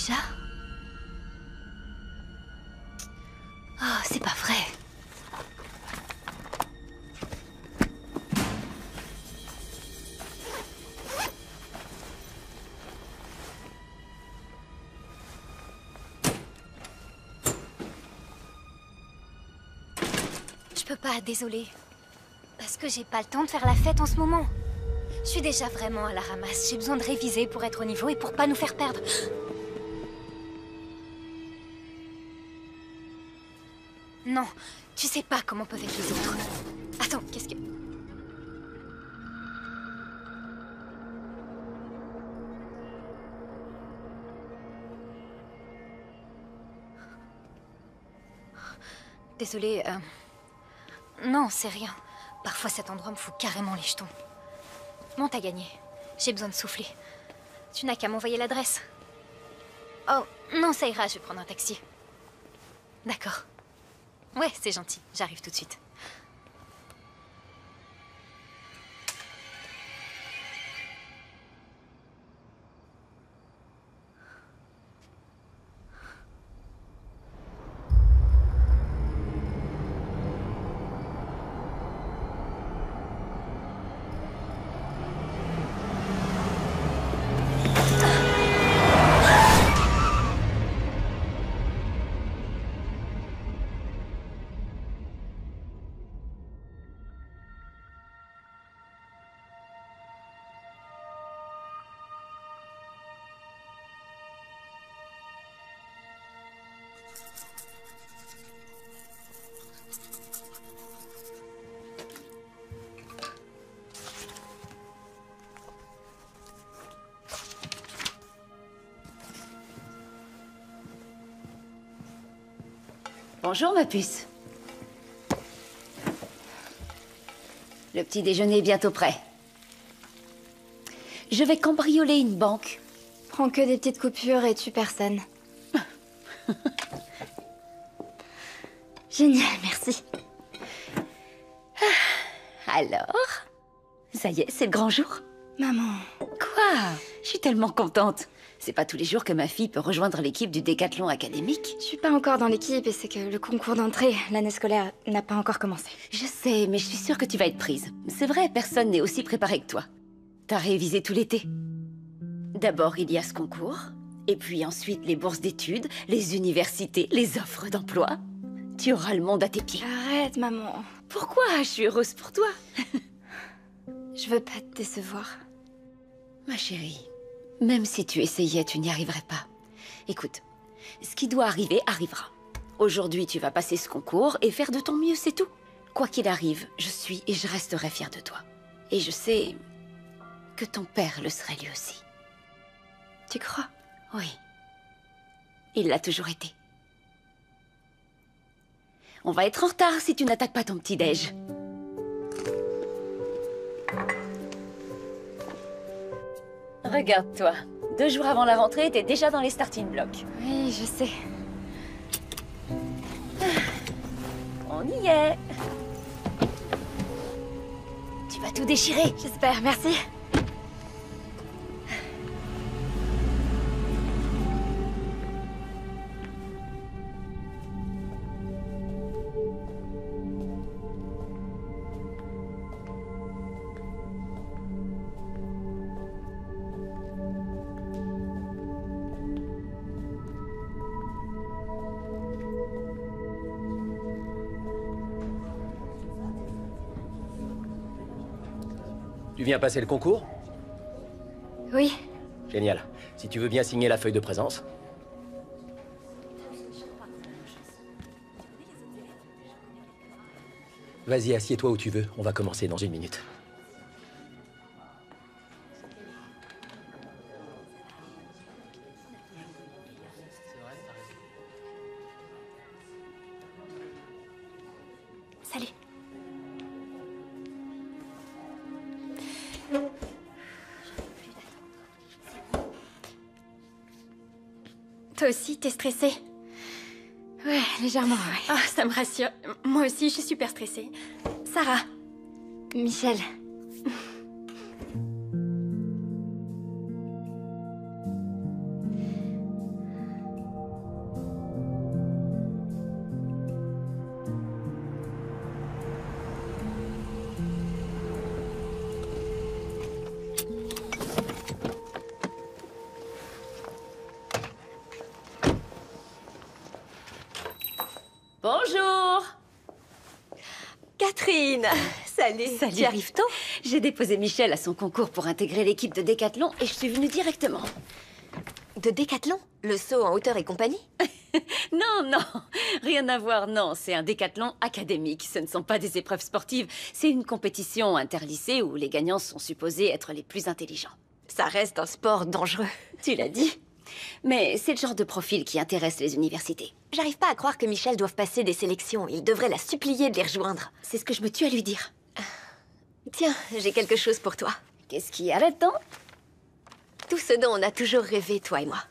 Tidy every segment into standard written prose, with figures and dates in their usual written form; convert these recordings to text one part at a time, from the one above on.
Déjà? Oh, c'est pas vrai. Je peux pas, désolée. Parce que j'ai pas le temps de faire la fête en ce moment. Je suis déjà vraiment à la ramasse. J'ai besoin de réviser pour être au niveau et pour pas nous faire perdre. Non, tu sais pas comment peuvent être les autres. Attends, qu'est-ce que... Désolée, Non, c'est rien. Parfois cet endroit me fout carrément les jetons. Bon, t'as gagné. J'ai besoin de souffler. Tu n'as qu'à m'envoyer l'adresse. Oh, non, ça ira, je vais prendre un taxi. D'accord. Ouais, c'est gentil, j'arrive tout de suite. Bonjour, ma puce. Le petit déjeuner est bientôt prêt. Je vais cambrioler une banque. Prends que des petites coupures et tue personne. Génial, merci. Alors? Ça y est, c'est le grand jour? Maman... Quoi? Je suis tellement contente. C'est pas tous les jours que ma fille peut rejoindre l'équipe du décathlon académique. Je suis pas encore dans l'équipe et c'est que le concours d'entrée, l'année scolaire, n'a pas encore commencé. Je sais, mais je suis sûre que tu vas être prise. C'est vrai, personne n'est aussi préparé que toi. T'as révisé tout l'été. D'abord, il y a ce concours, et puis ensuite les bourses d'études, les universités, les offres d'emploi. Tu auras le monde à tes pieds. Arrête, maman. Pourquoi? Je suis heureuse pour toi. Je veux pas te décevoir. Ma chérie, même si tu essayais, tu n'y arriverais pas. Écoute, ce qui doit arriver, arrivera. Aujourd'hui, tu vas passer ce concours et faire de ton mieux, c'est tout. Quoi qu'il arrive, je suis et je resterai fière de toi. Et je sais que ton père le serait lui aussi. Tu crois? Oui. Il l'a toujours été. On va être en retard si tu n'attaques pas ton petit-déj. Regarde-toi. 2 jours avant la rentrée, t'es déjà dans les starting blocks. Oui, je sais. On y est. Tu vas tout déchirer. J'espère, merci. Tu viens passer le concours? Oui. Génial. Si tu veux bien signer la feuille de présence. Vas-y, assieds-toi où tu veux. On va commencer dans 1 minute. Salut. Toi aussi, t'es stressée? Ouais, légèrement, ouais. Ah, ça me rassure. Moi aussi, je suis super stressée. Sarah. Michel. Bonjour. Catherine, salut. Salut. Tu arrives tôt? J'ai déposé Michel à son concours pour intégrer l'équipe de décathlon et je suis venue directement. De décathlon? Le saut en hauteur et compagnie? Non, non, rien à voir, non. C'est un décathlon académique. Ce ne sont pas des épreuves sportives. C'est une compétition interlycée où les gagnants sont supposés être les plus intelligents. Ça reste un sport dangereux. Tu l'as dit. Mais c'est le genre de profil qui intéresse les universités. J'arrive pas à croire que Michel doive passer des sélections. Il devrait la supplier de les rejoindre. C'est ce que je me tue à lui dire. Tiens, j'ai quelque chose pour toi. Qu'est-ce qu'il y a là-dedans? Tout ce dont on a toujours rêvé, toi et moi.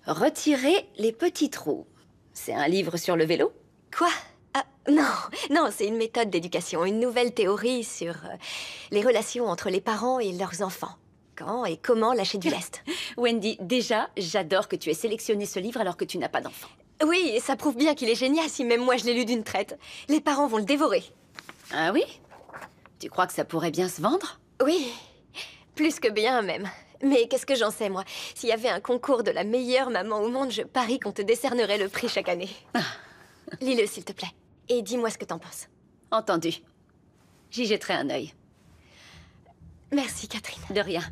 Retirer les petits trous. C'est un livre sur le vélo? Quoi? Ah, non, c'est une méthode d'éducation, une nouvelle théorie sur les relations entre les parents et leurs enfants. Quand et comment lâcher du lest. Wendy, déjà, j'adore que tu aies sélectionné ce livre alors que tu n'as pas d'enfant. Oui, et ça prouve bien qu'il est génial si même moi je l'ai lu d'une traite. Les parents vont le dévorer. Ah oui? Tu crois que ça pourrait bien se vendre? Oui, plus que bien même. Mais qu'est-ce que j'en sais, moi? S'il y avait un concours de la meilleure maman au monde, je parie qu'on te décernerait le prix chaque année. Lis-le, s'il te plaît. Et dis-moi ce que t'en penses. Entendu. J'y jetterai un œil. Merci, Catherine. De rien.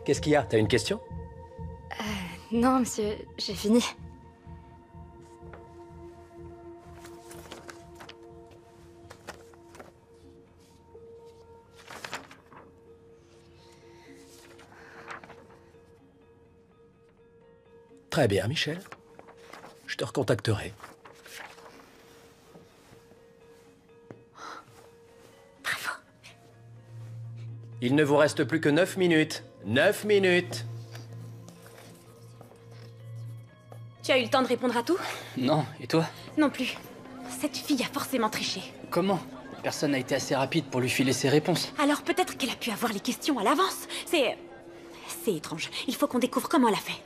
Qu'est-ce qu'il y a? T'as une question? Non, monsieur, j'ai fini. Très bien, Michel. Je te recontacterai. Bravo. Il ne vous reste plus que 9 minutes. 9 minutes. Tu as eu le temps de répondre à tout? Non, et toi? Non plus. Cette fille a forcément triché. Comment? Personne n'a été assez rapide pour lui filer ses réponses. Alors peut-être qu'elle a pu avoir les questions à l'avance. C'est étrange. Il faut qu'on découvre comment elle a fait.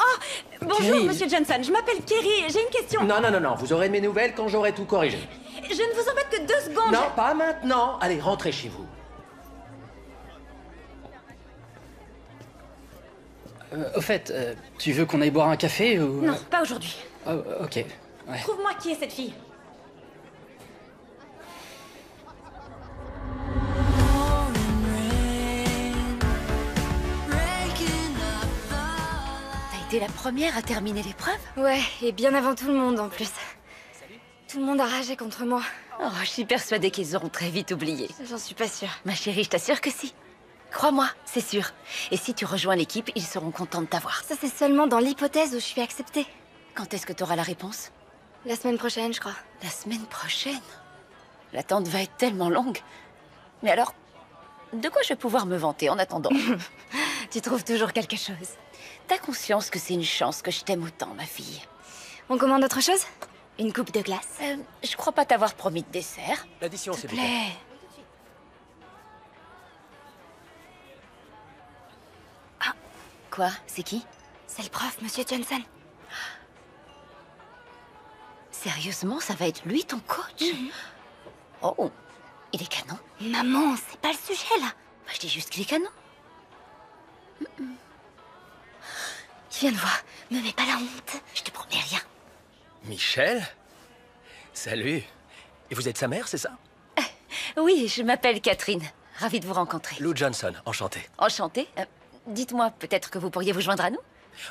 Oh! Bonjour, Kerry. monsieur Johnson. Je m'appelle Kerry. J'ai une question. Non, vous aurez de mes nouvelles quand j'aurai tout corrigé. Je ne vous embête que 2 secondes. Non, pas maintenant. Allez, rentrez chez vous. Au fait, tu veux qu'on aille boire un café ou... Non, pas aujourd'hui. Oh, ok, ouais. Trouve-moi qui est cette fille. T'as été la première à terminer l'épreuve? Ouais, et bien avant tout le monde en plus. Tout le monde a ragé contre moi. Oh, je suis persuadée qu'ils auront très vite oublié. J'en suis pas sûre. Ma chérie, je t'assure que si. Crois-moi, c'est sûr. Et si tu rejoins l'équipe, ils seront contents de t'avoir. Ça, c'est seulement dans l'hypothèse où je suis acceptée. Quand est-ce que tu auras la réponse? La semaine prochaine, je crois. La semaine prochaine? L'attente va être tellement longue. Mais alors, de quoi je vais pouvoir me vanter en attendant? Tu trouves toujours quelque chose. T'as conscience que c'est une chance que je t'aime autant, ma fille? On commande autre chose? Une coupe de glace? Je crois pas t'avoir promis de dessert. L'addition, c'est S'il te bien. plaît. Quoi? C'est qui? C'est le prof, monsieur Johnson. Sérieusement, ça va être lui, ton coach? Oh, il est canon. Maman, c'est pas le sujet, là. Bah, je dis juste qu'il est canon. Viens de voir. Me mets pas la honte. Je te promets rien. Michel? Salut. Et vous êtes sa mère, c'est ça? Oui, je m'appelle Catherine. Ravie de vous rencontrer. Lou Johnson, enchanté. Enchantée. Dites-moi, peut-être que vous pourriez vous joindre à nous?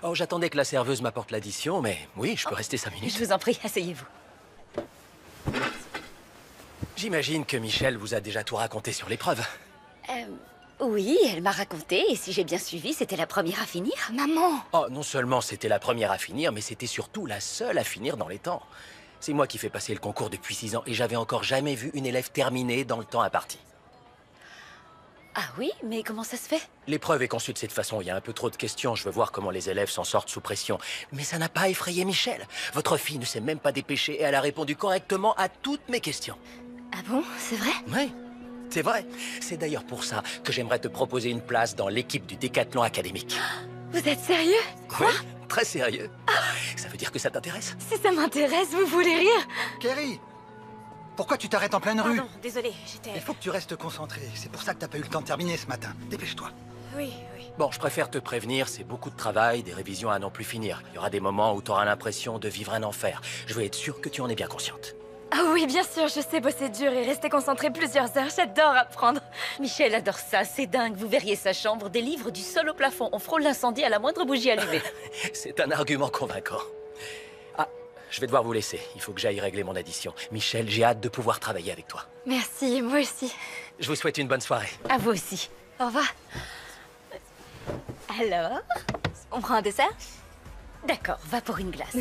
Oh, j'attendais que la serveuse m'apporte l'addition, mais oui, je peux rester 5 minutes. Je vous en prie, asseyez-vous. J'imagine que Michel vous a déjà tout raconté sur l'épreuve. Oui, elle m'a raconté, et si j'ai bien suivi, c'était la première à finir. Maman! Oh, non seulement c'était la première à finir, mais c'était surtout la seule à finir dans les temps. C'est moi qui fais passer le concours depuis 6 ans, et j'avais encore jamais vu une élève terminer dans le temps imparti. Ah oui, mais comment ça se fait? L'épreuve est conçue de cette façon. Il y a un peu trop de questions. Je veux voir comment les élèves s'en sortent sous pression. Mais ça n'a pas effrayé Michel. Votre fille ne s'est même pas dépêchée et elle a répondu correctement à toutes mes questions. Ah bon, c'est vrai? Oui, c'est vrai. C'est d'ailleurs pour ça que j'aimerais te proposer une place dans l'équipe du décathlon académique. Vous êtes sérieux? Oui, très sérieux. Ça veut dire que ça t'intéresse? Si ça m'intéresse, vous voulez rire? Kerry, pourquoi tu t'arrêtes en pleine rue? Pardon, désolée, j'étais... Il faut que tu restes concentré. C'est pour ça que t'as pas eu le temps de terminer ce matin. Dépêche-toi. Oui, oui. Bon, je préfère te prévenir, c'est beaucoup de travail, des révisions à n'en plus finir. Il y aura des moments où tu auras l'impression de vivre un enfer. Je veux être sûr que tu en es bien consciente. Ah oui, bien sûr, je sais bosser dur et rester concentré plusieurs heures. J'adore apprendre. Michel adore ça, c'est dingue. Vous verriez sa chambre, des livres du sol au plafond. On frôle l'incendie à la moindre bougie allumée. C'est un argument convaincant. Ah, je vais devoir vous laisser. Il faut que j'aille régler mon addition. Michel, j'ai hâte de pouvoir travailler avec toi. Merci, moi aussi. Je vous souhaite une bonne soirée. À vous aussi. Au revoir. Alors, on prend un dessert? D'accord, va pour une glace.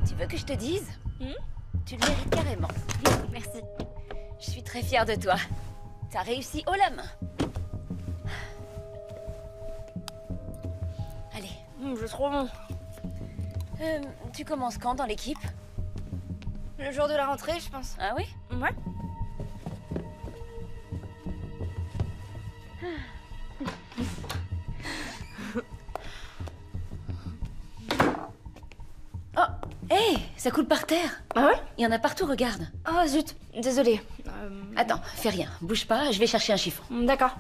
Tu veux que je te dise? Tu le mérites carrément. Merci. Je suis très fière de toi. T'as réussi haut la main. Allez, C'est trop bon. tu commences quand dans l'équipe? Le jour de la rentrée, je pense. Ah oui? Ouais. Oh, hé, ça coule par terre. Ah ouais? Il y en a partout, regarde. Oh zut, désolée. Attends, fais rien, bouge pas, je vais chercher un chiffon. D'accord.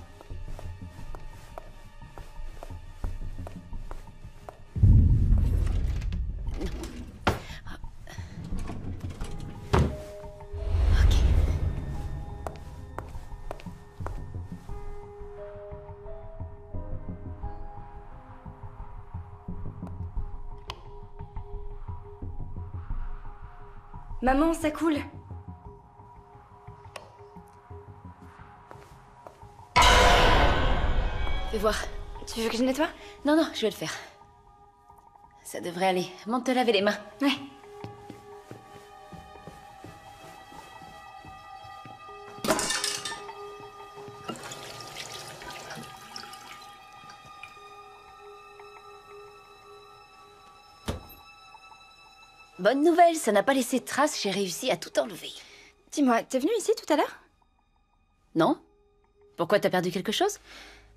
Ok. Maman, ça coule. Fais voir. Tu veux que je nettoie? Non, non, je vais le faire. Ça devrait aller. Monte te laver les mains. Ouais. Bonne nouvelle, ça n'a pas laissé de traces, j'ai réussi à tout enlever. Dis-moi, t'es venue ici tout à l'heure? Non? Pourquoi, t'as perdu quelque chose?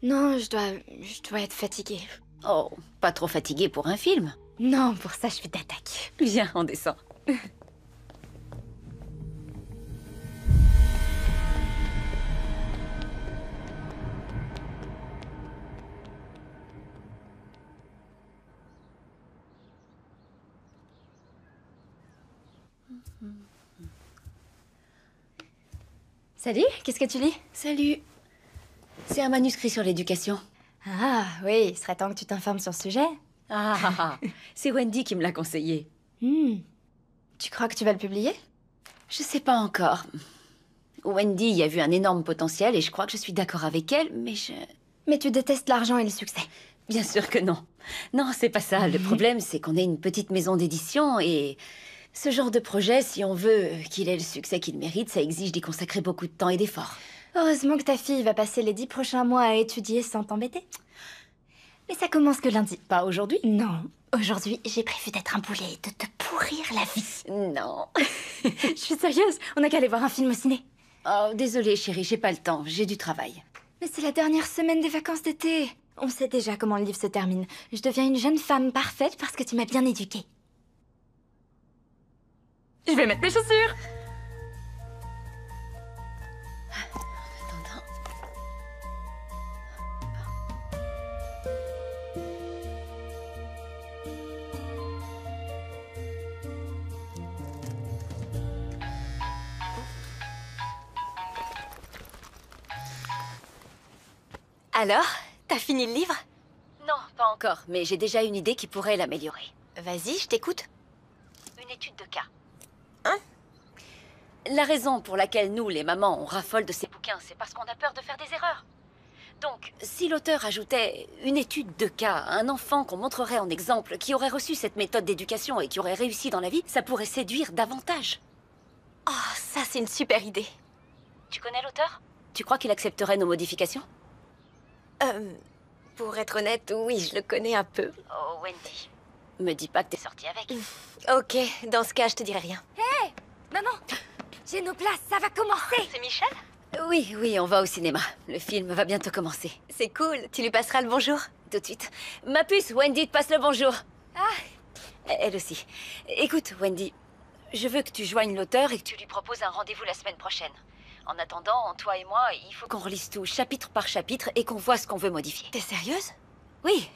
Non, je dois être fatiguée. Oh, pas trop fatigué pour un film. Non, pour ça, je fais d'attaque. Viens, on descend. Salut, qu'est-ce que tu lis? Salut. C'est un manuscrit sur l'éducation. Ah, oui, il serait temps que tu t'informes sur ce sujet. Ah, c'est Wendy qui me l'a conseillé. Tu crois que tu vas le publier? Je sais pas encore. Wendy y a vu un énorme potentiel et je crois que je suis d'accord avec elle, mais Mais tu détestes l'argent et le succès. Bien sûr que non. Non, c'est pas ça. Le problème, c'est qu'on est une petite maison d'édition et ce genre de projet, si on veut qu'il ait le succès qu'il mérite, ça exige d'y consacrer beaucoup de temps et d'efforts. Heureusement que ta fille va passer les 10 prochains mois à étudier sans t'embêter. Mais ça commence que lundi. Pas aujourd'hui? Non. Aujourd'hui, j'ai prévu d'être un boulet et de te pourrir la vie. Non. Je suis sérieuse. On a qu'à aller voir un film au ciné. Oh, désolée chérie, j'ai pas le temps. J'ai du travail. Mais c'est la dernière semaine des vacances d'été. On sait déjà comment le livre se termine. Je deviens une jeune femme parfaite parce que tu m'as bien éduquée. Je vais mettre mes chaussures. Attends. Alors, t'as fini le livre? Non, pas encore, mais j'ai déjà une idée qui pourrait l'améliorer. Vas-y, je t'écoute. Une étude de cas. Hein? La raison pour laquelle nous, les mamans, on raffole de ces bouquins, c'est parce qu'on a peur de faire des erreurs. Donc, si l'auteur ajoutait une étude de cas, un enfant qu'on montrerait en exemple, qui aurait reçu cette méthode d'éducation et qui aurait réussi dans la vie, ça pourrait séduire davantage. Oh, ça c'est une super idée. Tu connais l'auteur? Tu crois qu'il accepterait nos modifications? Pour être honnête, oui, je le connais un peu. Oh, Wendy. Me dis pas que t'es sortie avec. Ok, dans ce cas, je te dirai rien. Hé, maman, j'ai nos places, ça va commencer. C'est Michel? Oui, on va au cinéma. Le film va bientôt commencer. C'est cool, tu lui passeras le bonjour. Tout de suite. Ma puce, Wendy, te passe le bonjour. Elle aussi. Écoute, Wendy, je veux que tu joignes l'auteur et que tu lui proposes un rendez-vous la semaine prochaine. En attendant, toi et moi, il faut qu'on relise tout, chapitre par chapitre, et qu'on voit ce qu'on veut modifier. T'es sérieuse? Oui.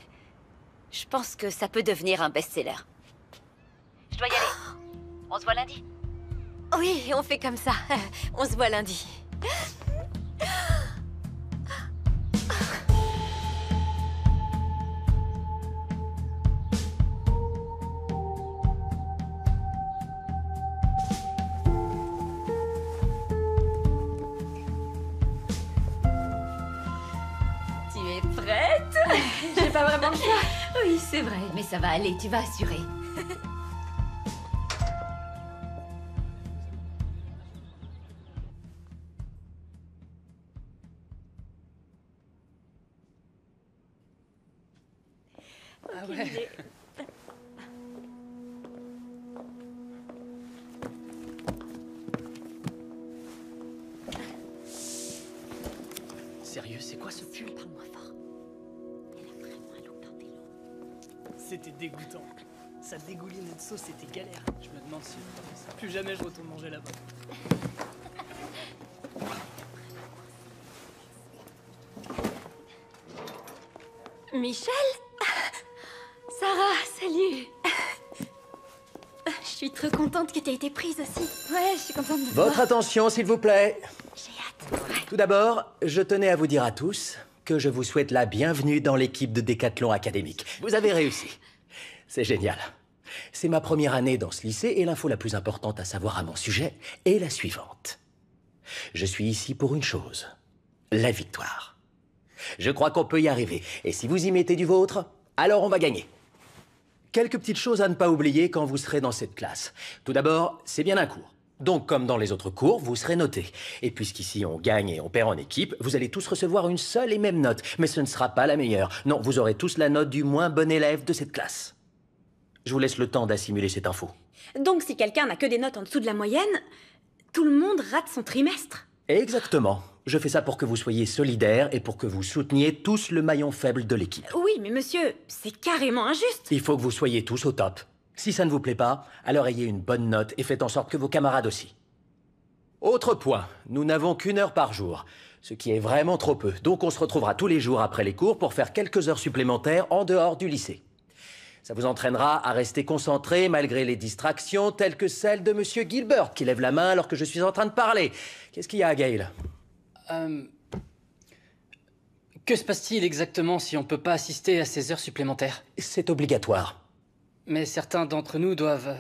Je pense que ça peut devenir un best-seller. Je dois y aller. On se voit lundi. Oui, on fait comme ça. On se voit lundi. Tu es prête? J'ai pas vraiment le choix. Oui, c'est vrai, mais ça va aller, tu vas assurer. Ah ouais. Sérieux, c'est quoi ce pull? Parle-moi fort. Elle a vraiment un look d'intello. C'était dégoûtant. Ça dégoulinait de sauce, c'était galère. Je me demande si plus jamais je retourne manger là-bas. Michel? Sarah, salut. Je suis trop contente que t'aies été prise aussi. Ouais, je suis contente de te Votre voir. attention, s'il vous plaît. J'ai hâte. Tout d'abord, je tenais à vous dire à tous que je vous souhaite la bienvenue dans l'équipe de Décathlon académique. Vous avez réussi. C'est génial. C'est ma première année dans ce lycée et l'info la plus importante à savoir à mon sujet est la suivante. Je suis ici pour une chose, la victoire. Je crois qu'on peut y arriver. Et si vous y mettez du vôtre, alors on va gagner. Quelques petites choses à ne pas oublier quand vous serez dans cette classe. Tout d'abord, c'est bien un cours. Donc, comme dans les autres cours, vous serez notés. Et puisqu'ici on gagne et on perd en équipe, vous allez tous recevoir une seule et même note. Mais ce ne sera pas la meilleure. Non, vous aurez tous la note du moins bon élève de cette classe. Je vous laisse le temps d'assimiler cette info. Donc si quelqu'un n'a que des notes en dessous de la moyenne, tout le monde rate son trimestre. Exactement. Je fais ça pour que vous soyez solidaires et pour que vous souteniez tous le maillon faible de l'équipe. Oui, mais monsieur, c'est carrément injuste. Il faut que vous soyez tous au top. Si ça ne vous plaît pas, alors ayez une bonne note et faites en sorte que vos camarades aussi. Autre point, nous n'avons qu'une heure par jour, ce qui est vraiment trop peu. Donc on se retrouvera tous les jours après les cours pour faire quelques heures supplémentaires en dehors du lycée. Ça vous entraînera à rester concentré malgré les distractions telles que celle de Monsieur Gilbert qui lève la main alors que je suis en train de parler. Qu'est-ce qu'il y a, Gail? Que se passe-t-il exactement si on peut pas assister à ces heures supplémentaires? C'est obligatoire. Mais certains d'entre nous doivent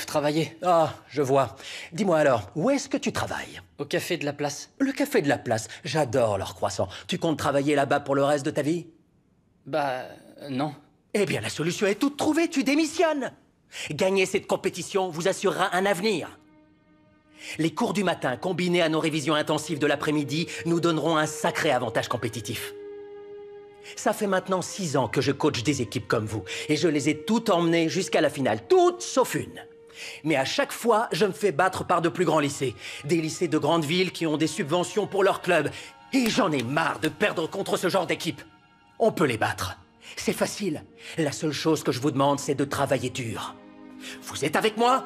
travailler. Ah, je vois. Dis-moi alors, où est-ce que tu travailles? Au café de la place. Le café de la place. J'adore leurs croissants. Tu comptes travailler là-bas pour le reste de ta vie? Bah, non. Eh bien, la solution est toute trouvée, tu démissionnes. Gagner cette compétition vous assurera un avenir. Les cours du matin, combinés à nos révisions intensives de l'après-midi, nous donneront un sacré avantage compétitif. Ça fait maintenant 6 ans que je coach des équipes comme vous, et je les ai toutes emmenées jusqu'à la finale, toutes sauf une. Mais à chaque fois, je me fais battre par de plus grands lycées. Des lycées de grandes villes qui ont des subventions pour leur club. Et j'en ai marre de perdre contre ce genre d'équipe. On peut les battre. C'est facile. La seule chose que je vous demande, c'est de travailler dur. Vous êtes avec moi ?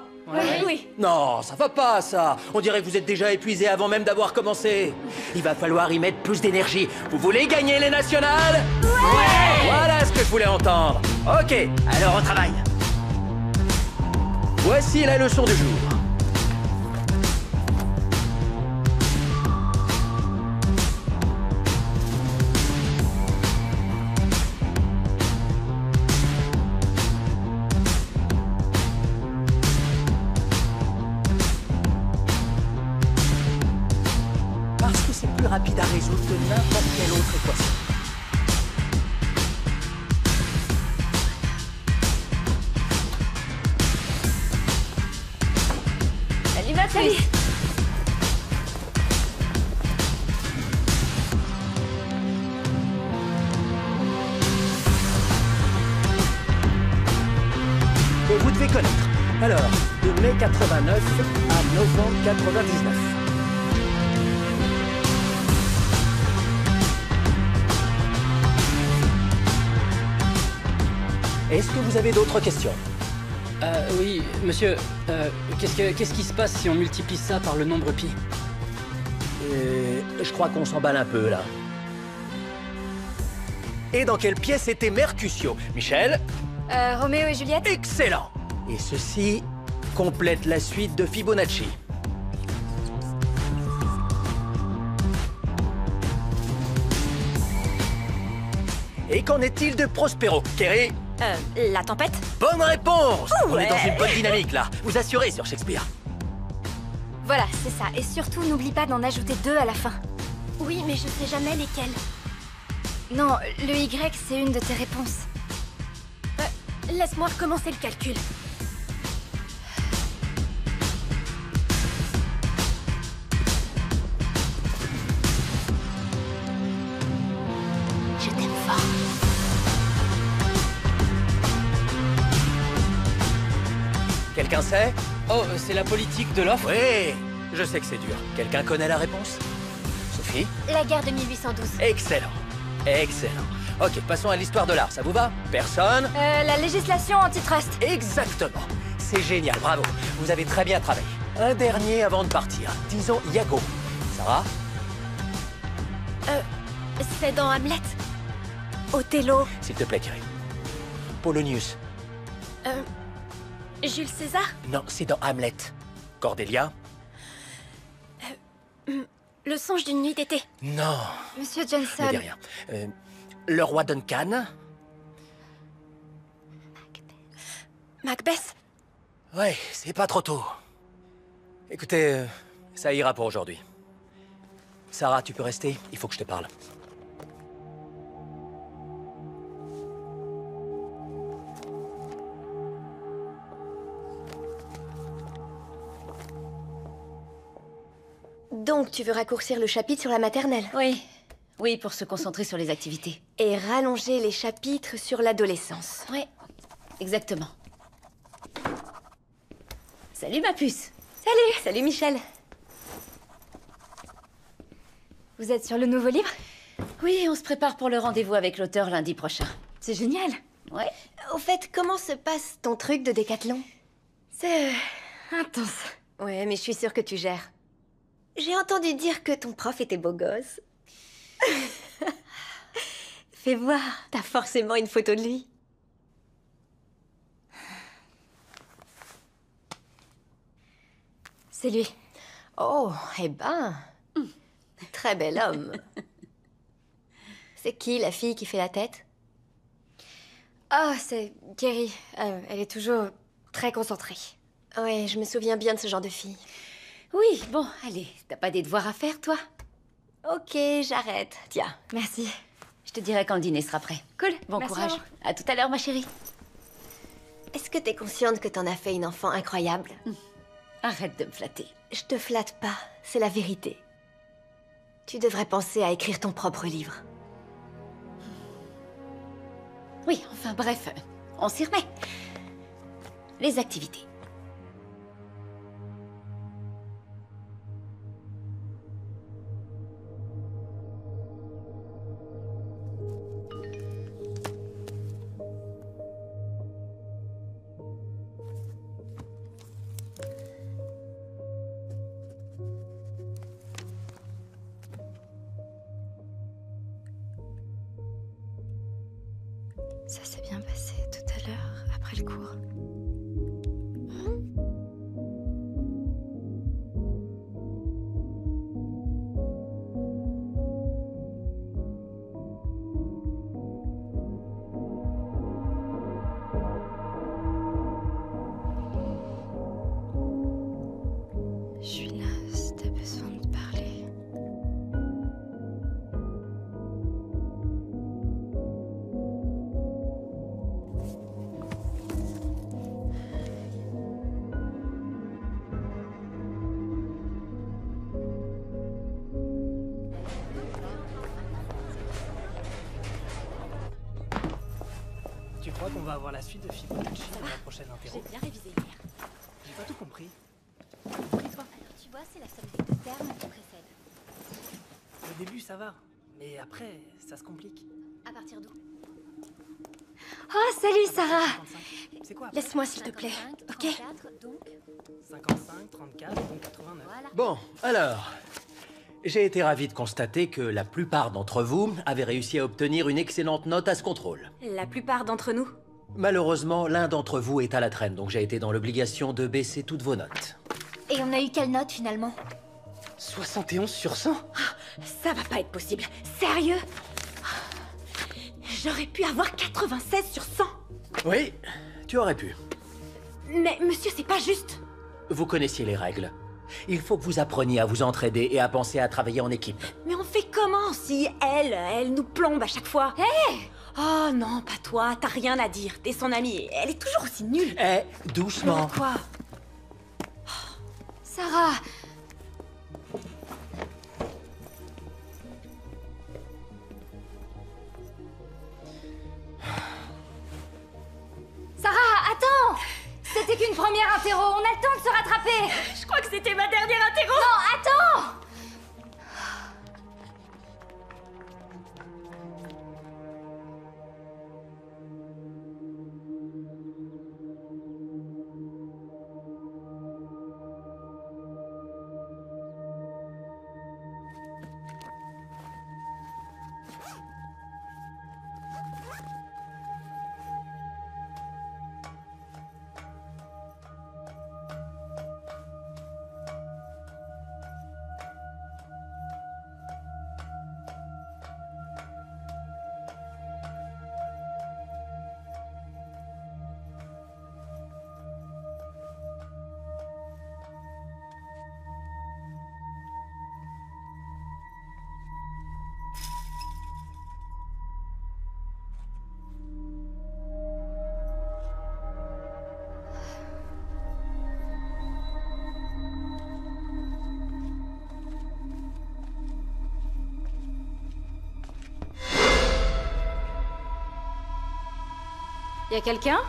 Oui. Non, ça va pas, ça. On dirait que vous êtes déjà épuisé avant même d'avoir commencé. Il va falloir y mettre plus d'énergie. Vous voulez gagner les nationales ? Ouais ! Voilà ce que je voulais entendre. Ok, alors on travaille. Voici la leçon du jour. Parce que c'est plus rapide à résoudre que n'importe quelle autre équation. Salut ma fille. Et vous devez connaître. Alors, de mai 89 à novembre 99. Est-ce que vous avez d'autres questions? Oui, monsieur, qu'est-ce qui se passe si on multiplie ça par le nombre pi? Je crois qu'on s'emballe un peu, là. Et dans quelle pièce était Mercutio? Michel? Roméo et Juliette? Excellent! Et ceci complète la suite de Fibonacci. Et qu'en est-il de Prospero? Kerry? La tempête? Bonne réponse! On est Ouais. dans une bonne dynamique, là. Vous assurez sur Shakespeare. Voilà, c'est ça. Et surtout, n'oublie pas d'en ajouter 2 à la fin. Oui, mais je sais jamais lesquels. Non, le Y, c'est une de tes réponses. Laisse-moi recommencer le calcul. Je t'aime fort. Quelqu'un sait? Oh, c'est la politique de l'offre? Oui, je sais que c'est dur. Quelqu'un connaît la réponse? Sophie? La guerre de 1812. Excellent. Excellent. Ok, passons à l'histoire de l'art, ça vous va? Personne? La législation antitrust. Exactement. C'est génial, bravo. Vous avez très bien travaillé. Un dernier avant de partir. Disons Iago. Sarah? C'est dans Hamlet. Othello. S'il te plaît, Kerry. Polonius. Jules César. Non, c'est dans Hamlet. Cordelia? Le songe d'une nuit d'été. Non, Monsieur ne Johnson. dis rien. Le roi Duncan? Macbeth. Ouais, c'est pas trop tôt. Écoutez, ça ira pour aujourd'hui. Sarah, tu peux rester? Il faut que je te parle. Donc, tu veux raccourcir le chapitre sur la maternelle Oui. Oui, pour se concentrer sur les activités. et rallonger les chapitres sur l'adolescence. Oui, exactement. Salut ma puce. Salut Michel. Vous êtes sur le nouveau livre? Oui, on se prépare pour le rendez-vous avec l'auteur lundi prochain. C'est génial. Ouais. Au fait, comment se passe ton truc de décathlon? C'est intense. Ouais, mais je suis sûre que tu gères. J'ai entendu dire que ton prof était beau gosse. Fais voir, t'as forcément une photo de lui. C'est lui. Oh, eh ben, très bel homme. C'est qui la fille qui fait la tête? Oh, c'est Kerry. Elle est toujours très concentrée. Ouais, je me souviens bien de ce genre de fille. Oui, bon, allez, t'as pas des devoirs à faire, toi? Ok, j'arrête. Tiens. Merci. Je te dirai quand le dîner sera prêt. Cool, bon Merci, courage. maman. À tout à l'heure, ma chérie. Est-ce que t'es consciente que t'en as fait une enfant incroyable? Arrête de me flatter. Je te flatte pas, c'est la vérité. Tu devrais penser à écrire ton propre livre. Oui, enfin bref, on s'y remet. Les activités. Ça s'est bien passé tout à l'heure, après le cours. Je suis là si t'as besoin de parler. Tu crois qu'on va avoir la suite de Fibonacci dans la prochaine interro? J'ai bien révisé hier. J'ai pas tout compris. Alors tu vois, c'est la somme des termes qui précède. Au début, ça va. Mais après, ça se complique. À partir d'où? Oh, salut Sarah! 55. C'est quoi après? Laisse-moi, s'il te plaît. 55, Ok? 34, donc 55, 34, donc 89. voilà. Bon, alors... J'ai été ravi de constater que la plupart d'entre vous avaient réussi à obtenir une excellente note à ce contrôle. La plupart d'entre nous. Malheureusement, l'un d'entre vous est à la traîne, donc j'ai été dans l'obligation de baisser toutes vos notes. Et on a eu quelle note finalement? 71 sur 100? Ça va pas être possible. Sérieux? J'aurais pu avoir 96 sur 100. Oui, tu aurais pu. Mais monsieur, c'est pas juste. Vous connaissiez les règles. Il faut que vous appreniez à vous entraider et à penser à travailler en équipe. Mais on fait comment si elle nous plombe à chaque fois? Hé! Oh non, pas toi, t'as rien à dire. T'es son amie, elle est toujours aussi nulle. Eh, doucement. Quoi? Sarah! Sarah, attends! C'était qu'une première interro, on a le temps de se rattraper! Je crois que c'était ma dernière interro. Non, attends! Y a quelqu'un?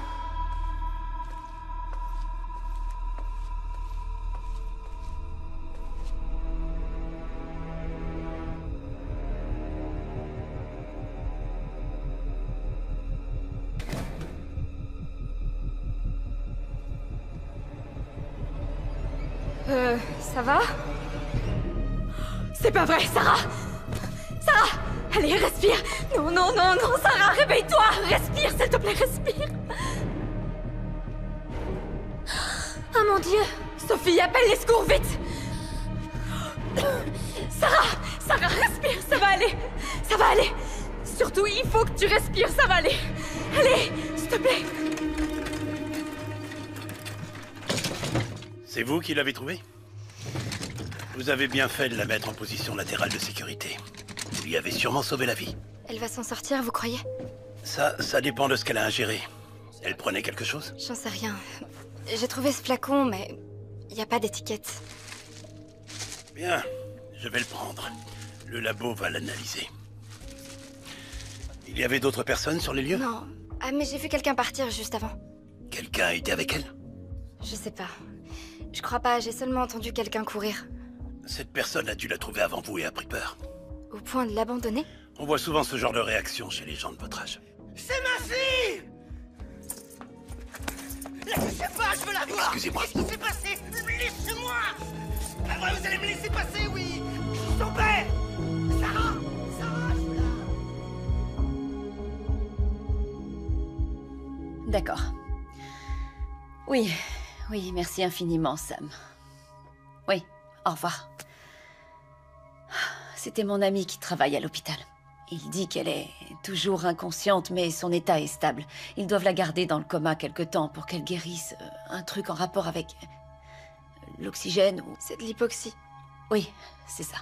Ça va? C'est pas vrai, Sarah! Sarah! Allez, respire! Non, non, non, non, Sarah, réveille-toi! Respire, s'il te plaît, respire! Oh mon Dieu! Sophie, appelle les secours, vite! Sarah! Sarah, respire, ça va aller! Ça va aller! Surtout, il faut que tu respires, ça va aller! Allez, s'il te plaît! C'est vous qui l'avez trouvée? Vous avez bien fait de la mettre en position latérale de sécurité. Vous lui avez sûrement sauvé la vie. Elle va s'en sortir, vous croyez? Ça dépend de ce qu'elle a ingéré. Elle prenait quelque chose? J'en sais rien. J'ai trouvé ce flacon, mais il n'y a pas d'étiquette. Bien, je vais le prendre. Le labo va l'analyser. Il y avait d'autres personnes sur les lieux? Non, Ah, mais j'ai vu quelqu'un partir juste avant. Quelqu'un était avec elle? Je sais pas. Je crois pas, j'ai seulement entendu quelqu'un courir. Cette personne a dû la trouver avant vous et a pris peur. Au point de l'abandonner? On voit souvent ce genre de réaction chez les gens de votre âge. C'est ma fille! Laissez pas, je veux la voir! Excusez-moi. Qu'est-ce qui s'est passé? Laissez-moi! Ah ouais, vous allez me laisser passer, oui! Je suis son père! Sarah! Sarah, je suis là! D'accord. Oui, oui, merci infiniment, Sam. Oui, au revoir. C'était mon ami qui travaille à l'hôpital. Il dit qu'elle est toujours inconsciente, mais son état est stable. Ils doivent la garder dans le coma quelque temps pour qu'elle guérisse. Un truc en rapport avec l'oxygène ou... C'est de l'hypoxie. Oui, c'est ça.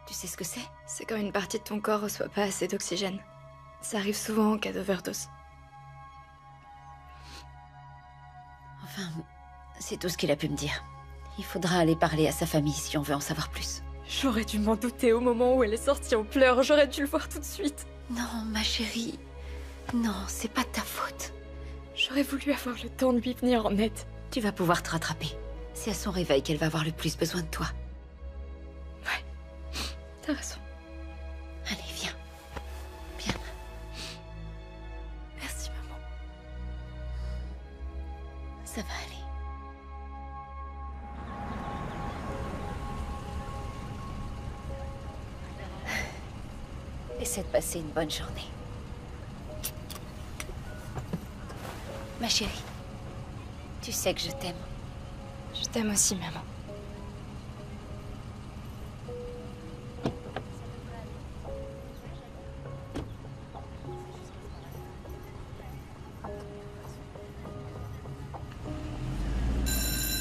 Tu sais ce que c'est? C'est quand une partie de ton corps reçoit pas assez d'oxygène. Ça arrive souvent en cas d'overdose. Enfin, c'est tout ce qu'il a pu me dire. Il faudra aller parler à sa famille si on veut en savoir plus. J'aurais dû m'en douter au moment où elle est sortie en pleurs. J'aurais dû le voir tout de suite. Non, ma chérie. Non, c'est pas de ta faute. J'aurais voulu avoir le temps de lui venir en aide. Tu vas pouvoir te rattraper. C'est à son réveil qu'elle va avoir le plus besoin de toi. Ouais, t'as raison. Allez, viens. Viens. Merci, maman. Ça va aller. Essaie de passer une bonne journée. Ma chérie, tu sais que je t'aime. Je t'aime aussi, maman.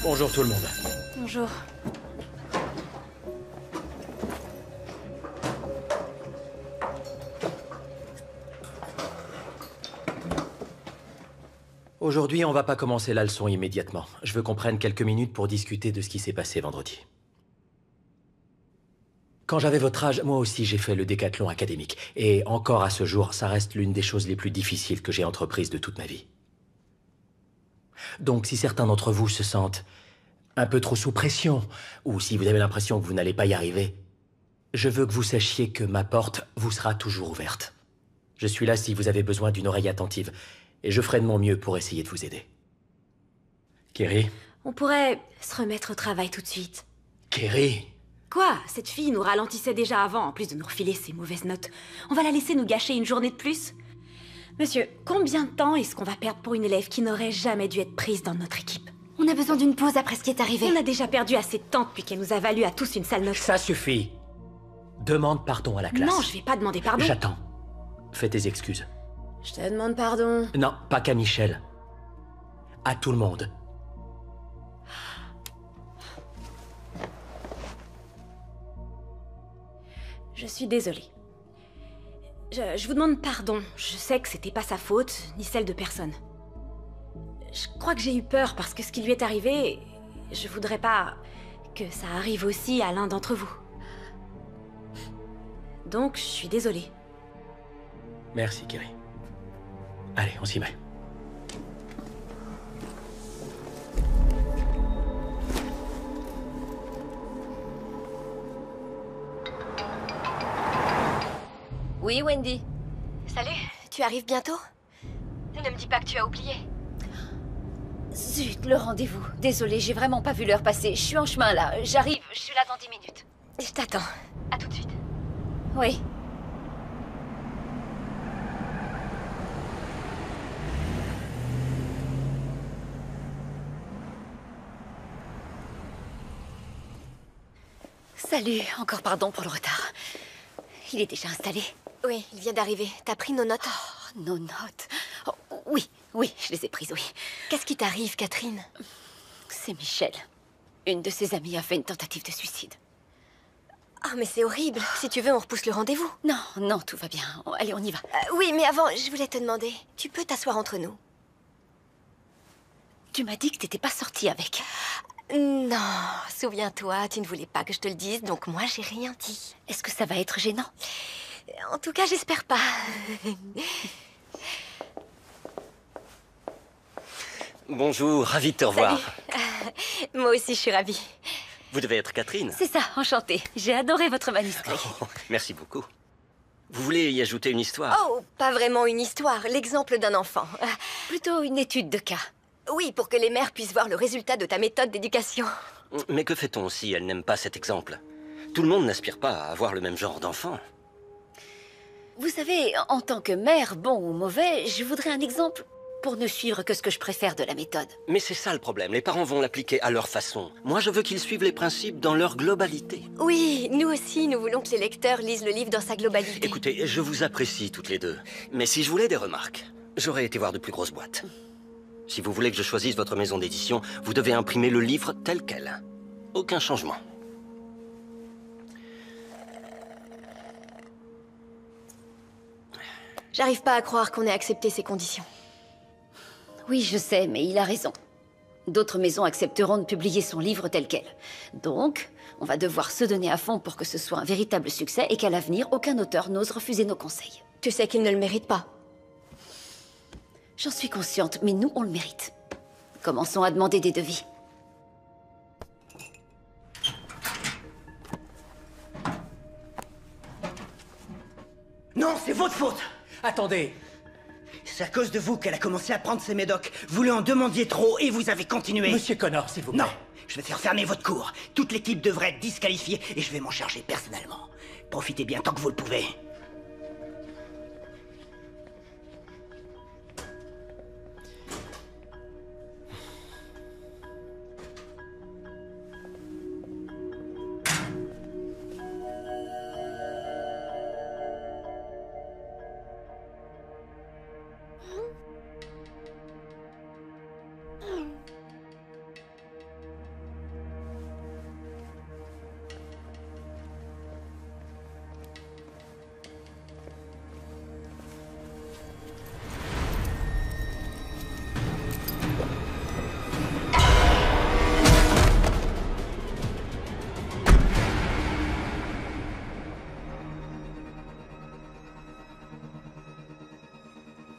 Bonjour tout le monde. Bonjour. Aujourd'hui, on va pas commencer la leçon immédiatement. Je veux qu'on prenne quelques minutes pour discuter de ce qui s'est passé vendredi. Quand j'avais votre âge, moi aussi j'ai fait le décathlon académique. Et encore à ce jour, ça reste l'une des choses les plus difficiles que j'ai entreprises de toute ma vie. Donc si certains d'entre vous se sentent un peu trop sous pression, ou si vous avez l'impression que vous n'allez pas y arriver, je veux que vous sachiez que ma porte vous sera toujours ouverte. Je suis là si vous avez besoin d'une oreille attentive. Et je ferai de mon mieux pour essayer de vous aider. Kerry? On pourrait se remettre au travail tout de suite. Kerry? Quoi? Cette fille nous ralentissait déjà avant, en plus de nous refiler ses mauvaises notes. On va la laisser nous gâcher une journée de plus? Monsieur, combien de temps est-ce qu'on va perdre pour une élève qui n'aurait jamais dû être prise dans notre équipe? On a besoin d'une pause après ce qui est arrivé. On a déjà perdu assez de temps depuis qu'elle nous a valu à tous une sale note. Ça suffit. Demande pardon à la classe. Non, je vais pas demander pardon. J'attends. Fais tes excuses. Je te demande pardon. Non, pas qu'à Michel. À tout le monde. Je suis désolée. Je vous demande pardon. Je sais que c'était pas sa faute, ni celle de personne. Je crois que j'ai eu peur parce que ce qui lui est arrivé, je voudrais pas que ça arrive aussi à l'un d'entre vous. Donc, je suis désolée. Merci, Kerry. Allez, on s'y met. Oui, Wendy. Salut, tu arrives bientôt? Ne me dis pas que tu as oublié. Zut, le rendez-vous. Désolée, j'ai vraiment pas vu l'heure passer. Je suis en chemin, là. J'arrive, je suis là dans 10 minutes. Je t'attends. À tout de suite. Oui. Salut, encore pardon pour le retard. Il est déjà installé. Oui, il vient d'arriver. T'as pris nos notes? Oh, nos notes. Oh, oui, oui, je les ai prises, oui. Qu'est-ce qui t'arrive, Catherine? C'est Michel. Une de ses amies a fait une tentative de suicide. Ah, mais c'est horrible. Si tu veux, on repousse le rendez-vous. Non, non, tout va bien. Allez, on y va. Oui, mais avant, je voulais te demander. Tu peux t'asseoir entre nous? Tu m'as dit que t'étais pas sortie avec. Non, souviens-toi, tu ne voulais pas que je te le dise, donc moi, j'ai rien dit. Est-ce que ça va être gênant? En tout cas, j'espère pas. Bonjour, ravi de te revoir. Salut. Moi aussi, je suis ravie. Vous devez être Catherine. C'est ça, enchantée. J'ai adoré votre manuscrit. Oh, merci beaucoup. Vous voulez y ajouter une histoire? Oh, pas vraiment une histoire, l'exemple d'un enfant. Plutôt une étude de cas. Oui, pour que les mères puissent voir le résultat de ta méthode d'éducation. Mais que fait-on si elle n'aime pas cet exemple? Tout le monde n'aspire pas à avoir le même genre d'enfant. Vous savez, en tant que mère, bon ou mauvais, je voudrais un exemple pour ne suivre que ce que je préfère de la méthode. Mais c'est ça le problème, les parents vont l'appliquer à leur façon. Moi, je veux qu'ils suivent les principes dans leur globalité. Oui, nous aussi, nous voulons que les lecteurs lisent le livre dans sa globalité. Écoutez, je vous apprécie toutes les deux. Mais si je voulais des remarques, j'aurais été voir de plus grosses boîtes. Si vous voulez que je choisisse votre maison d'édition, vous devez imprimer le livre tel quel. Aucun changement. J'arrive pas à croire qu'on ait accepté ces conditions. Oui, je sais, mais il a raison. D'autres maisons accepteront de publier son livre tel quel. Donc, on va devoir se donner à fond pour que ce soit un véritable succès et qu'à l'avenir, aucun auteur n'ose refuser nos conseils. Tu sais qu'il ne le mérite pas. J'en suis consciente, mais nous, on le mérite. Commençons à demander des devis. Non, c'est votre faute! Attendez. C'est à cause de vous qu'elle a commencé à prendre ses médocs. Vous lui en demandiez trop et vous avez continué. Monsieur Connor, s'il vous plaît. Non, je vais faire fermer votre cours. Toute l'équipe devrait être disqualifiée et je vais m'en charger personnellement. Profitez bien tant que vous le pouvez.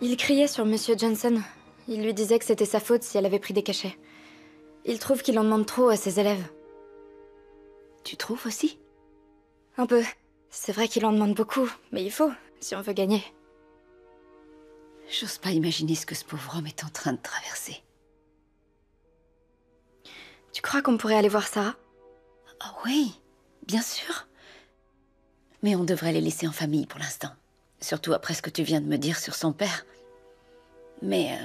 Il criait sur Monsieur Johnson. Il lui disait que c'était sa faute si elle avait pris des cachets. Il trouve qu'il en demande trop à ses élèves. Tu trouves aussi? Un peu. C'est vrai qu'il en demande beaucoup, mais il faut, si on veut gagner. J'ose pas imaginer ce que ce pauvre homme est en train de traverser. Tu crois qu'on pourrait aller voir Sarah? Ah oui, bien sûr. Mais on devrait les laisser en famille pour l'instant. Surtout après ce que tu viens de me dire sur son père. Mais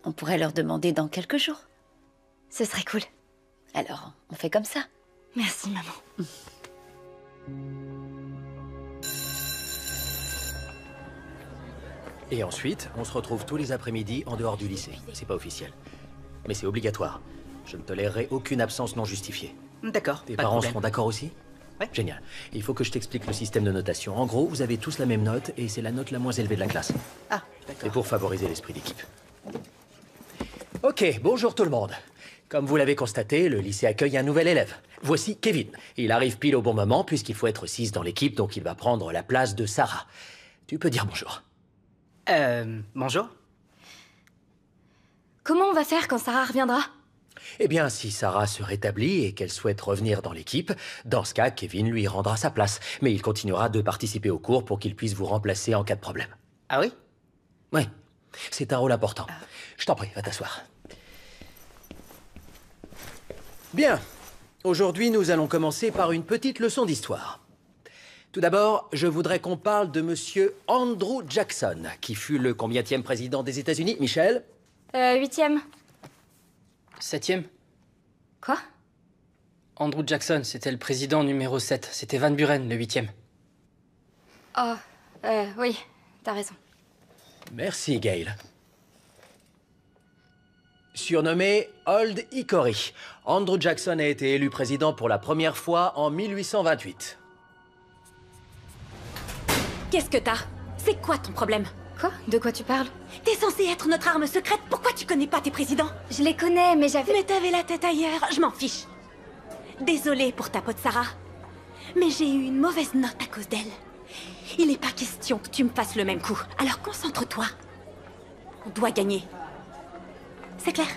on pourrait leur demander dans quelques jours. Ce serait cool. Alors, on fait comme ça. Merci, maman. Et ensuite, on se retrouve tous les après-midi en dehors du lycée. C'est pas officiel. Mais c'est obligatoire. Je ne tolérerai aucune absence non justifiée. D'accord. Tes parents seront d'accord aussi? Ouais. Génial. Il faut que je t'explique le système de notation. En gros, vous avez tous la même note et c'est la note la moins élevée de la classe. Ah, d'accord. C'est pour favoriser l'esprit d'équipe. Ok, bonjour tout le monde. Comme vous l'avez constaté, le lycée accueille un nouvel élève. Voici Kevin. Il arrive pile au bon moment puisqu'il faut être 6 dans l'équipe, donc il va prendre la place de Sarah. Tu peux dire bonjour. Bonjour. Comment on va faire quand Sarah reviendra? Eh bien, si Sarah se rétablit et qu'elle souhaite revenir dans l'équipe, dans ce cas, Kevin lui rendra sa place. Mais il continuera de participer au cours pour qu'il puisse vous remplacer en cas de problème. Ah oui? Oui, c'est un rôle important. Je t'en prie, va t'asseoir. Bien. Aujourd'hui, nous allons commencer par une petite leçon d'histoire. Tout d'abord, je voudrais qu'on parle de monsieur Andrew Jackson, qui fut le combienième président des États-Unis, Michel? 8e. 7e? Quoi? Andrew Jackson, c'était le président numéro 7. C'était Van Buren, le 8e. Oh, oui, t'as raison. Merci, Gail. Surnommé Old Hickory, Andrew Jackson a été élu président pour la première fois en 1828. Qu'est-ce que t'as? C'est quoi ton problème? Quoi? De quoi tu parles? T'es censé être notre arme secrète, pourquoi tu connais pas tes présidents? Je les connais, mais j'avais... Mais t'avais la tête ailleurs, je m'en fiche. Désolée pour ta pote Sarah, mais j'ai eu une mauvaise note à cause d'elle. Il n'est pas question que tu me fasses le même coup, alors concentre-toi. On doit gagner. C'est clair?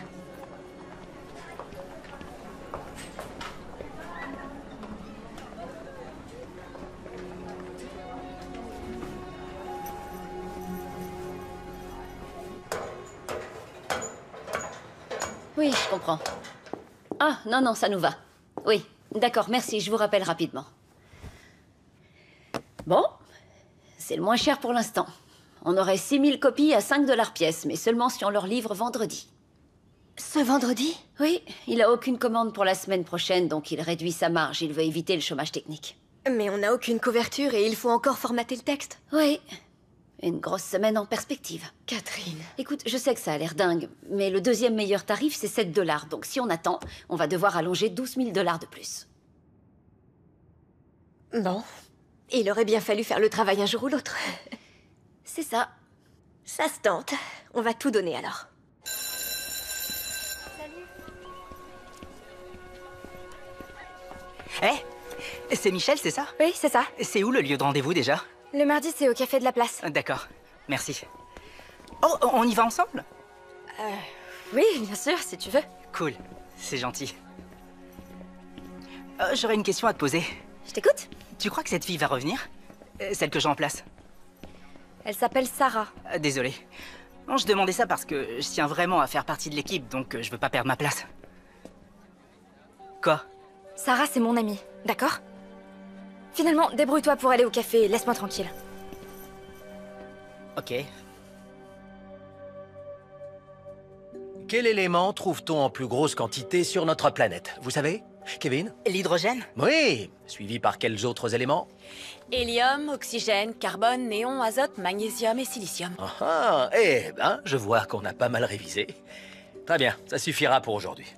Oui, je comprends. Ah, non, non, ça nous va. Oui, d'accord, merci, je vous rappelle rapidement. Bon, c'est le moins cher pour l'instant. On aurait 6000 copies à 5 $ pièce, mais seulement si on leur livre vendredi. Ce vendredi? Oui, il a aucune commande pour la semaine prochaine, donc il réduit sa marge. Il veut éviter le chômage technique. Mais on n'a aucune couverture et il faut encore formater le texte. Oui, une grosse semaine en perspective. Catherine. Écoute, je sais que ça a l'air dingue, mais le deuxième meilleur tarif, c'est 7 $. Donc si on attend, on va devoir allonger 12 000 $ de plus. Bon. Il aurait bien fallu faire le travail un jour ou l'autre. C'est ça. Ça se tente. On va tout donner alors. Eh, c'est Michel, c'est ça? Oui, c'est ça. C'est où le lieu de rendez-vous déjà? Le mardi, c'est au Café de la Place. D'accord, merci. Oh, on y va ensemble? Oui, bien sûr, si tu veux. Cool, c'est gentil. J'aurais une question à te poser. Je t'écoute. Tu crois que cette fille va revenir? Celle que je remplace? Elle s'appelle Sarah. Désolé. Non, je demandais ça parce que je tiens vraiment à faire partie de l'équipe, donc je veux pas perdre ma place. Quoi? Sarah, c'est mon amie, d'accord? Finalement, débrouille-toi pour aller au café, laisse-moi tranquille. Ok. Quel élément trouve-t-on en plus grosse quantité sur notre planète? Vous savez, Kevin? L'hydrogène? Oui. Suivi par quels autres éléments? Hélium, oxygène, carbone, néon, azote, magnésium et silicium. Ah, eh ben, je vois qu'on a pas mal révisé. Très bien, ça suffira pour aujourd'hui.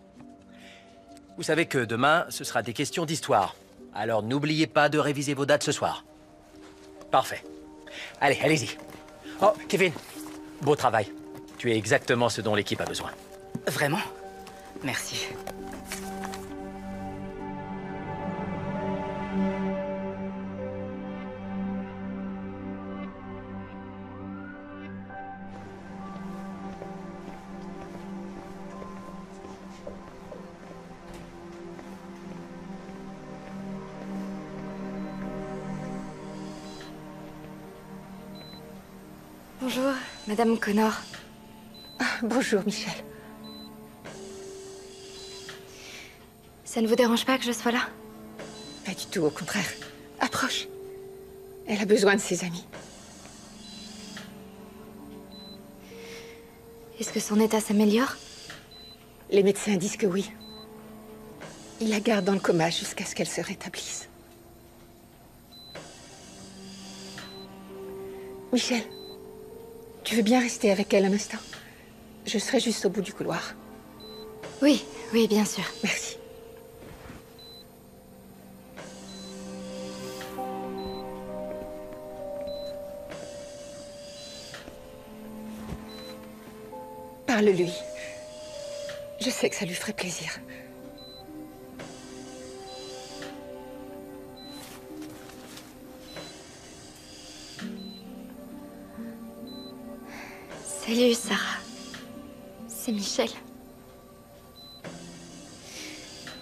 Vous savez que demain, ce sera des questions d'histoire. Alors n'oubliez pas de réviser vos dates ce soir. Parfait. Allez, allez-y. Oh, Kevin, beau travail. Tu es exactement ce dont l'équipe a besoin. Vraiment? Merci. Bonjour, Madame Connor. Bonjour, Michel. Ça ne vous dérange pas que je sois là? Pas du tout, au contraire. Approche. Elle a besoin de ses amis. Est-ce que son état s'améliore? Les médecins disent que oui. Ils la gardent dans le coma jusqu'à ce qu'elle se rétablisse. Michel, tu veux bien rester avec elle un instant? Je serai juste au bout du couloir. Oui, oui, bien sûr. Merci. Parle-lui. Je sais que ça lui ferait plaisir. Salut, Sarah. C'est Michel.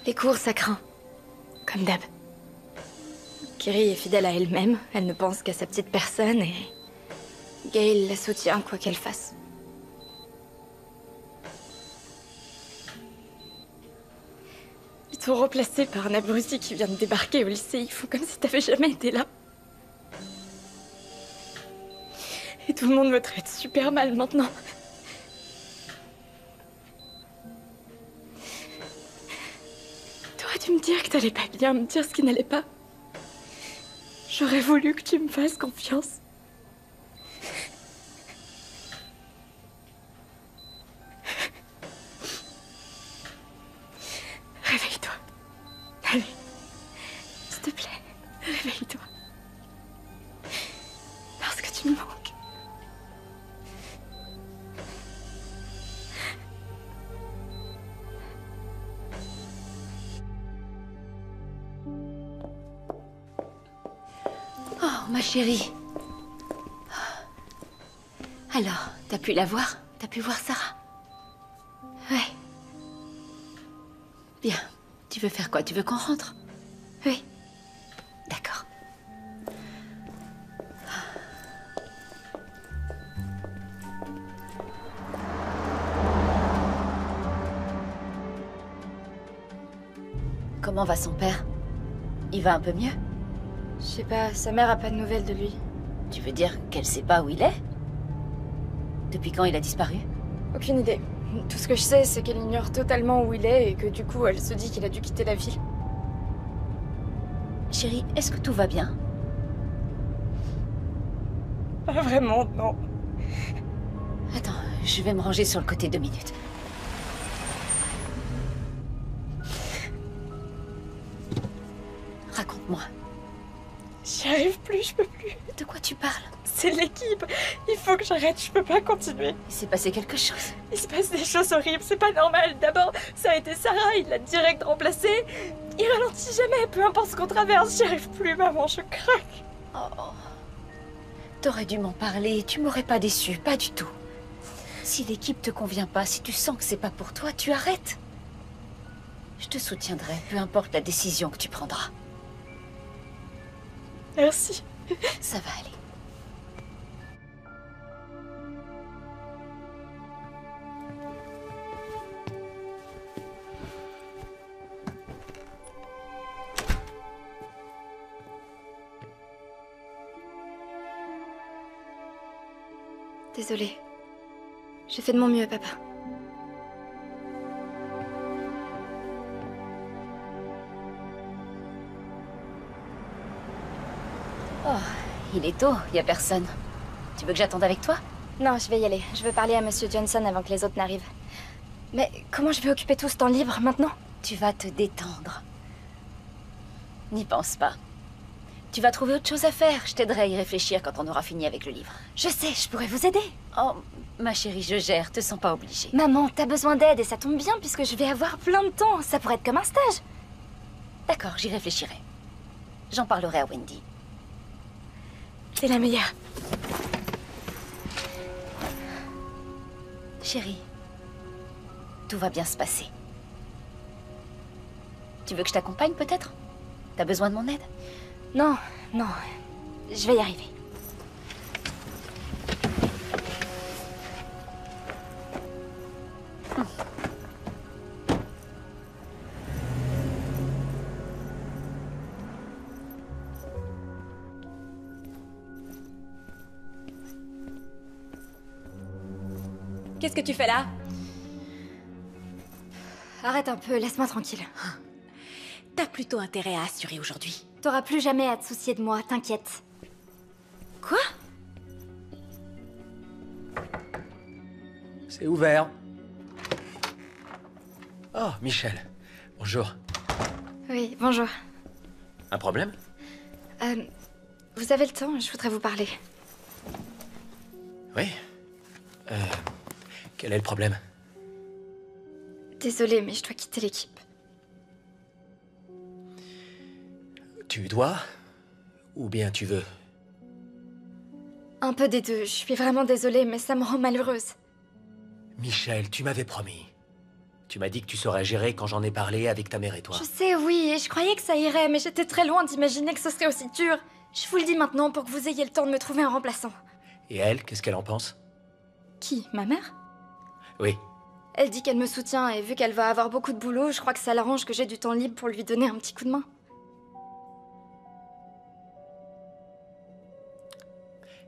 Les cours, ça craint. Comme d'hab. Kiri est fidèle à elle-même. Elle ne pense qu'à sa petite personne et... Gail la soutient quoi qu'elle fasse. Ils t'ont remplacé par un abruti qui vient de débarquer au lycée. Ils font comme si t'avais jamais été là. Et tout le monde me traite super mal maintenant. T'aurais dû me dire que t'allais pas bien, me dire ce qui n'allait pas. J'aurais voulu que tu me fasses confiance. Réveille-toi. Allez. S'il te plaît, réveille-toi. Parce que tu me manques. Oh, ma chérie. Alors, t'as pu la voir? T'as pu voir Sarah? Ouais. Bien. Tu veux faire quoi? Tu veux qu'on rentre? Oui. D'accord. Comment va son père? Il va un peu mieux? Je sais pas, sa mère a pas de nouvelles de lui. Tu veux dire qu'elle sait pas où il est? Depuis quand il a disparu? Aucune idée. Tout ce que je sais, c'est qu'elle ignore totalement où il est et que du coup, elle se dit qu'il a dû quitter la ville. Chérie, est-ce que tout va bien? Pas vraiment, non. Attends, je vais me ranger sur le côté 2 minutes. Raconte-moi. J'y arrive plus, je peux plus. De quoi tu parles? C'est l'équipe. Il faut que j'arrête, je peux pas continuer. Il s'est passé quelque chose. Il se passe des choses horribles, c'est pas normal. D'abord, ça a été Sarah, il l'a direct remplacée. Il ralentit jamais, peu importe ce qu'on traverse, j'y arrive plus, maman, je craque. Oh. T'aurais dû m'en parler, tu m'aurais pas déçu, pas du tout. Si l'équipe te convient pas, si tu sens que c'est pas pour toi, tu arrêtes. Je te soutiendrai, peu importe la décision que tu prendras. Merci. Ça va aller. Désolée. J'ai fait de mon mieux, papa. Oh, il est tôt, y a personne. Tu veux que j'attende avec toi? Non, je vais y aller. Je veux parler à Monsieur Johnson avant que les autres n'arrivent. Mais comment je vais occuper tout ce temps libre maintenant? Tu vas te détendre. N'y pense pas. Tu vas trouver autre chose à faire. Je t'aiderai à y réfléchir quand on aura fini avec le livre. Je sais, je pourrais vous aider. Oh, ma chérie, je gère. Te sens pas obligée. Maman, t'as besoin d'aide et ça tombe bien puisque je vais avoir plein de temps. Ça pourrait être comme un stage. D'accord, j'y réfléchirai. J'en parlerai à Wendy. T'es la meilleure. Chérie, tout va bien se passer. Tu veux que je t'accompagne peut-être? T'as besoin de mon aide? Non, non. Je vais y arriver. Qu'est-ce que tu fais là? Arrête un peu, laisse-moi tranquille. T'as plutôt intérêt à assurer aujourd'hui. T'auras plus jamais à te soucier de moi, t'inquiète. Quoi? C'est ouvert. Oh, Michel. Bonjour. Oui, bonjour. Un problème? Vous avez le temps, je voudrais vous parler. Oui. Quel est le problème? Désolée, mais je dois quitter l'équipe. Tu dois? Ou bien tu veux? Un peu des deux. Je suis vraiment désolée, mais ça me rend malheureuse. Michel, tu m'avais promis. Tu m'as dit que tu saurais gérer quand j'en ai parlé avec ta mère et toi. Je sais, oui, et je croyais que ça irait, mais j'étais très loin d'imaginer que ce serait aussi dur. Je vous le dis maintenant pour que vous ayez le temps de me trouver un remplaçant. Et elle, qu'est-ce qu'elle en pense? Qui? Ma mère? Oui. Elle dit qu'elle me soutient, et vu qu'elle va avoir beaucoup de boulot, je crois que ça l'arrange que j'ai du temps libre pour lui donner un petit coup de main.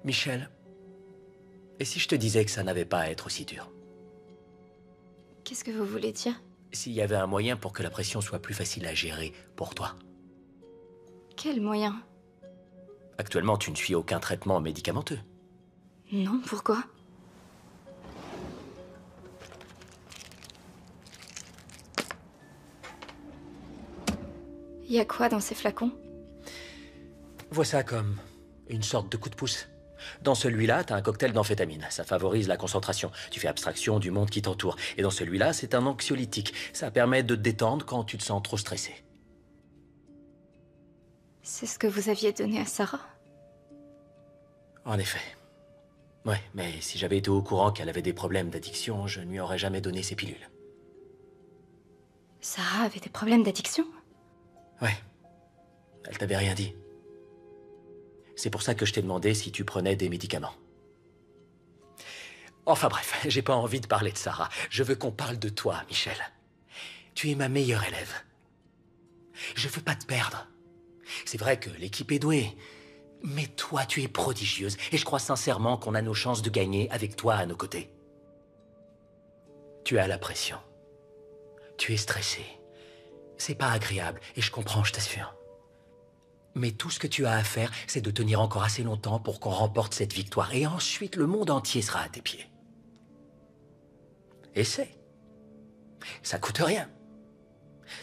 Michel, et si je te disais que ça n'avait pas à être aussi dur? Qu'est-ce que vous voulez dire? S'il y avait un moyen pour que la pression soit plus facile à gérer pour toi. Quel moyen? Actuellement, tu ne suis aucun traitement médicamenteux. Non, pourquoi? Y a quoi dans ces flacons? Vois ça comme une sorte de coup de pouce. Dans celui-là, t'as un cocktail d'amphétamine. Ça favorise la concentration. Tu fais abstraction du monde qui t'entoure. Et dans celui-là, c'est un anxiolytique. Ça permet de te détendre quand tu te sens trop stressé. C'est ce que vous aviez donné à Sarah? En effet. Ouais, mais si j'avais été au courant qu'elle avait des problèmes d'addiction, je ne lui aurais jamais donné ces pilules. Sarah avait des problèmes d'addiction? Ouais. Elle t'avait rien dit. C'est pour ça que je t'ai demandé si tu prenais des médicaments. Enfin bref, j'ai pas envie de parler de Sarah. Je veux qu'on parle de toi, Michel. Tu es ma meilleure élève. Je veux pas te perdre. C'est vrai que l'équipe est douée. Mais toi, tu es prodigieuse. Et je crois sincèrement qu'on a nos chances de gagner avec toi à nos côtés. Tu as la pression. Tu es stressé. C'est pas agréable. Et je comprends, je t'assure. Mais tout ce que tu as à faire, c'est de tenir encore assez longtemps pour qu'on remporte cette victoire. Et ensuite, le monde entier sera à tes pieds. Essaie. Ça coûte rien.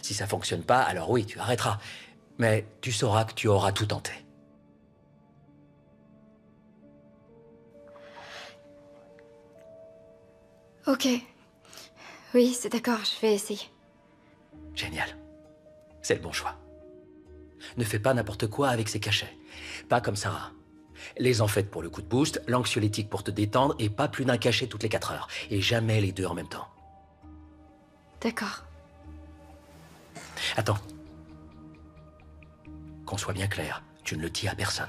Si ça fonctionne pas, alors oui, tu arrêteras. Mais tu sauras que tu auras tout tenté. Ok. Oui, c'est d'accord, je vais essayer. Génial. C'est le bon choix. Ne fais pas n'importe quoi avec ces cachets. Pas comme Sarah. Les amphettes pour le coup de boost, l'anxiolytique pour te détendre et pas plus d'un cachet toutes les 4 heures. Et jamais les deux en même temps. D'accord. Attends. Qu'on soit bien clair, tu ne le dis à personne.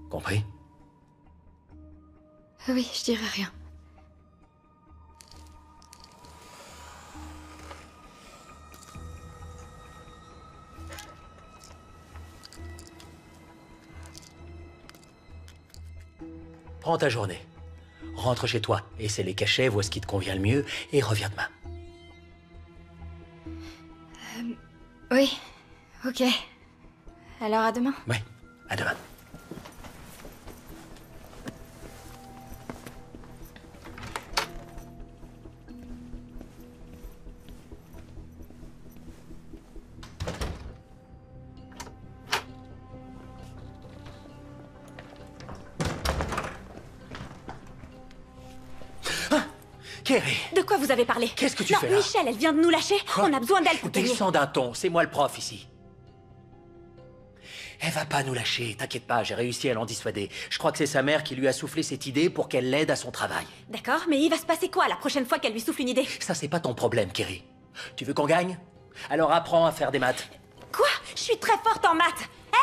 Compris? Oui, je dirai rien. Prends ta journée. Rentre chez toi, essaie les cachets, vois ce qui te convient le mieux et reviens demain. Oui, ok. Alors à demain. Oui, à demain. Kerry! De quoi vous avez parlé? Qu'est-ce que tu fais là? Non, Michel, elle vient de nous lâcher. Quoi? On a besoin d'elle pour gagner. Descends d'un ton, c'est moi le prof ici. Elle va pas nous lâcher, t'inquiète pas, j'ai réussi à l'en dissuader. Je crois que c'est sa mère qui lui a soufflé cette idée pour qu'elle l'aide à son travail. D'accord, mais il va se passer quoi la prochaine fois qu'elle lui souffle une idée? Ça, c'est pas ton problème, Kerry. Tu veux qu'on gagne? Alors apprends à faire des maths. Quoi? Je suis très forte en maths. Hé!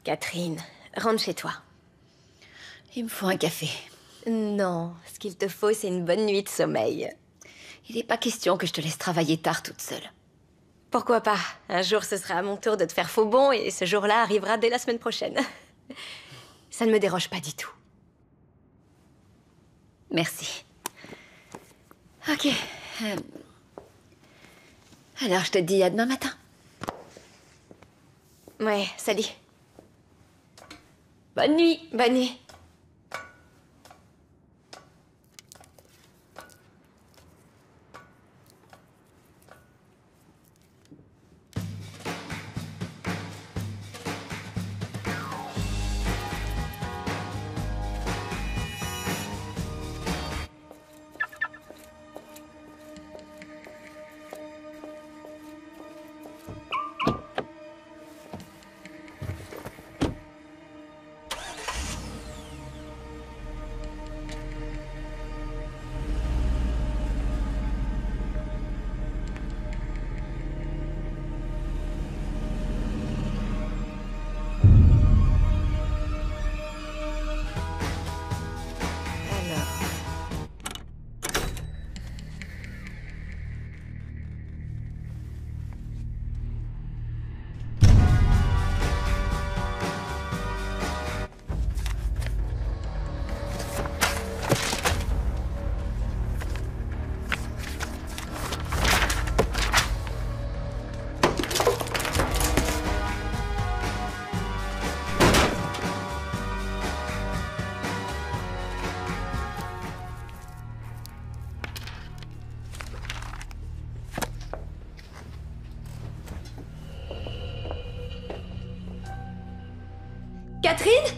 Catherine, rentre chez toi. Il me faut un café. Non, ce qu'il te faut, c'est une bonne nuit de sommeil. Il n'est pas question que je te laisse travailler tard toute seule. Pourquoi pas? Un jour, ce sera à mon tour de te faire faux bond et ce jour-là arrivera dès la semaine prochaine. Ça ne me dérange pas du tout. Merci. Ok. Alors, je te dis à demain matin. Ouais, salut. Bonne nuit. Bonne nuit. Catherine?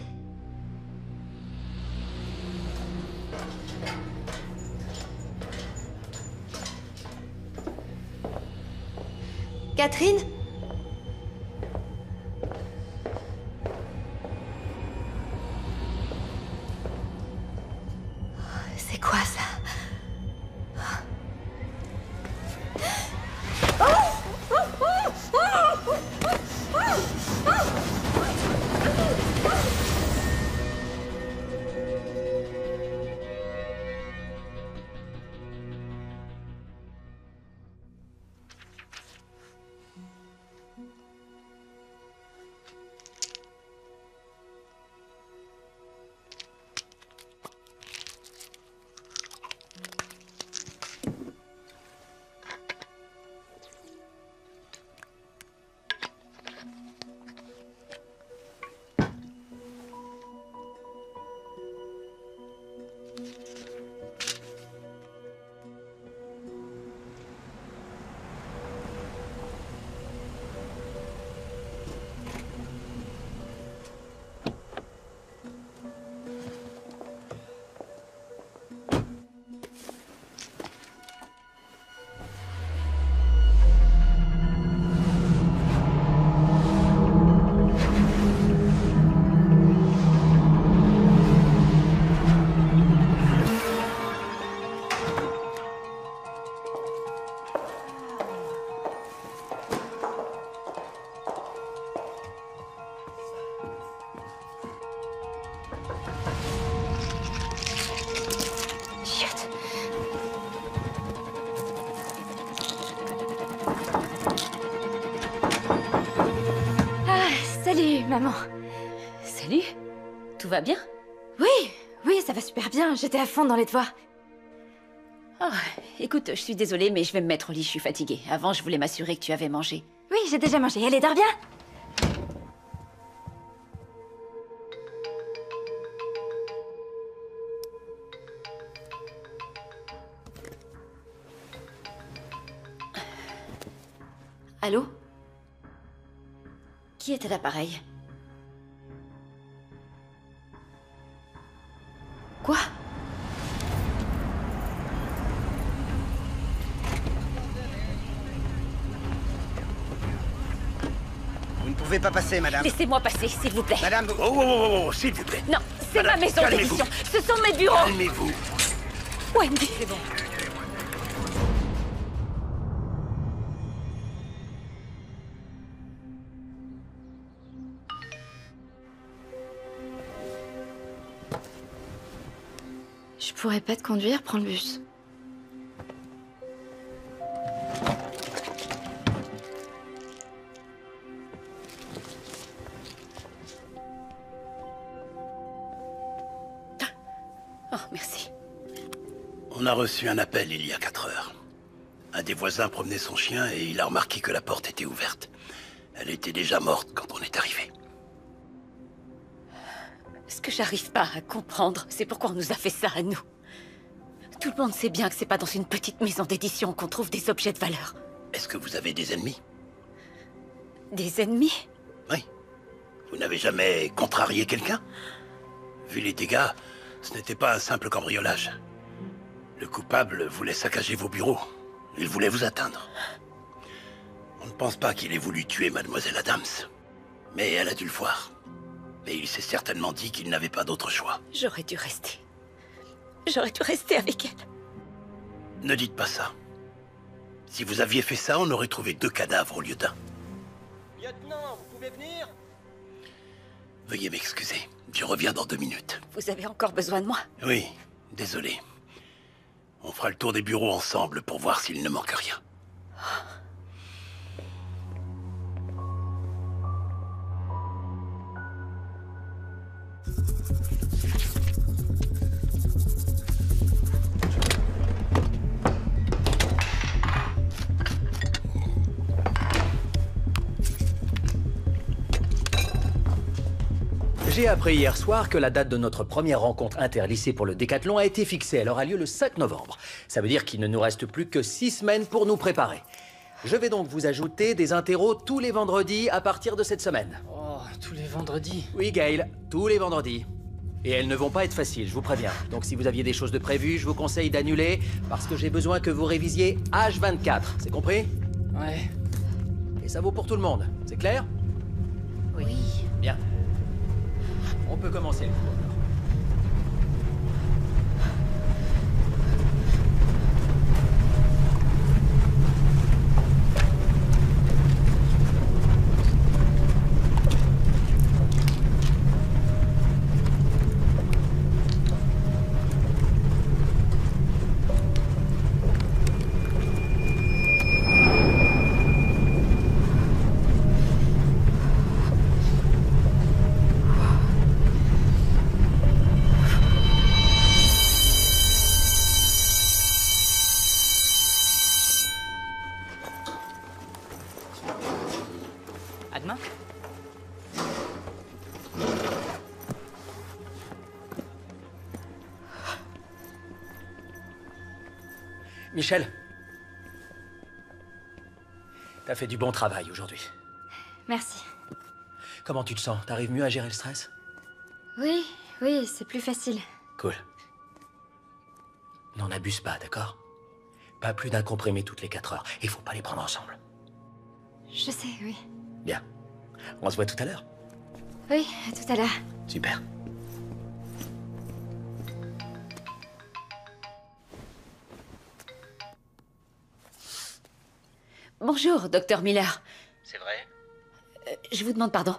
Catherine? C'est quoi ça? Salut, maman. Salut. Tout va bien? Oui, ça va super bien. J'étais à fond dans les devoirs. Oh, écoute, je suis désolée, mais je vais me mettre au lit, je suis fatiguée. Avant, je voulais m'assurer que tu avais mangé. Oui, j'ai déjà mangé. Allez, dors bien. Allô? Qui est à l'appareil? Quoi? Vous ne pouvez pas passer, madame. Laissez-moi passer, s'il vous plaît. Madame, Oh, s'il vous plaît. Non, c'est ma maison calmez-vous. d'édition. Ce sont mes bureaux. Calmez-vous. Wendy. c'est bon. Je pourrais pas te conduire, prends le bus. Oh, merci. On a reçu un appel il y a 4 heures. Un des voisins promenait son chien et il a remarqué que la porte était ouverte. Elle était déjà morte quand on est arrivé. Ce que j'arrive pas à comprendre, c'est pourquoi on nous a fait ça à nous. Tout le monde sait bien que c'est pas dans une petite maison d'édition qu'on trouve des objets de valeur. Est-ce que vous avez des ennemis? Des ennemis? Oui. Vous n'avez jamais contrarié quelqu'un? Vu les dégâts, ce n'était pas un simple cambriolage. Le coupable voulait saccager vos bureaux. Il voulait vous atteindre. On ne pense pas qu'il ait voulu tuer Mademoiselle Adams. Mais elle a dû le voir. Et il s'est certainement dit qu'il n'avait pas d'autre choix. J'aurais dû rester. J'aurais dû rester avec elle. Ne dites pas ça. Si vous aviez fait ça, on aurait trouvé 2 cadavres au lieu d'un. Lieutenant, vous pouvez venir? Veuillez m'excuser. Je reviens dans 2 minutes. Vous avez encore besoin de moi? Oui, désolé. On fera le tour des bureaux ensemble pour voir s'il ne manque rien. J'ai appris hier soir que la date de notre première rencontre interlycée pour le décathlon a été fixée. Elle aura lieu le 5 novembre. Ça veut dire qu'il ne nous reste plus que 6 semaines pour nous préparer. Je vais donc vous ajouter des interros tous les vendredis à partir de cette semaine. Oh, tous les vendredis. Oui, Gail, tous les vendredis. Et elles ne vont pas être faciles, je vous préviens. Donc si vous aviez des choses de prévues, je vous conseille d'annuler parce que j'ai besoin que vous révisiez H24. C'est compris? Ouais. Et ça vaut pour tout le monde. C'est clair? Oui. Bien. On peut commencer le cours. À demain. Michel, t'as fait du bon travail aujourd'hui. Merci. Comment tu te sens? T'arrives mieux à gérer le stress? Oui, c'est plus facile. Cool. N'en abuse pas, d'accord? Pas plus d'un comprimé toutes les 4 heures. Il faut pas les prendre ensemble. Je sais, oui. Bien. On se voit tout à l'heure. Oui, à tout à l'heure. Super. Bonjour, docteur Miller. C'est vrai? Je vous demande pardon.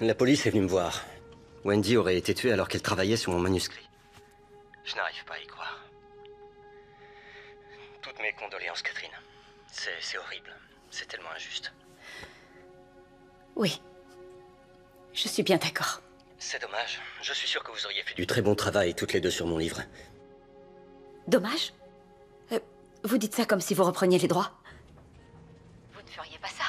La police est venue me voir. Wendy aurait été tuée alors qu'elle travaillait sur mon manuscrit. Je n'arrive pas à y croire. Toutes mes condoléances, Catherine. C'est horrible. C'est tellement injuste. Oui. Je suis bien d'accord. C'est dommage. Je suis sûr que vous auriez fait du très bon travail toutes les deux sur mon livre. Dommage? Vous dites ça comme si vous repreniez les droits? Vous ne feriez pas ça.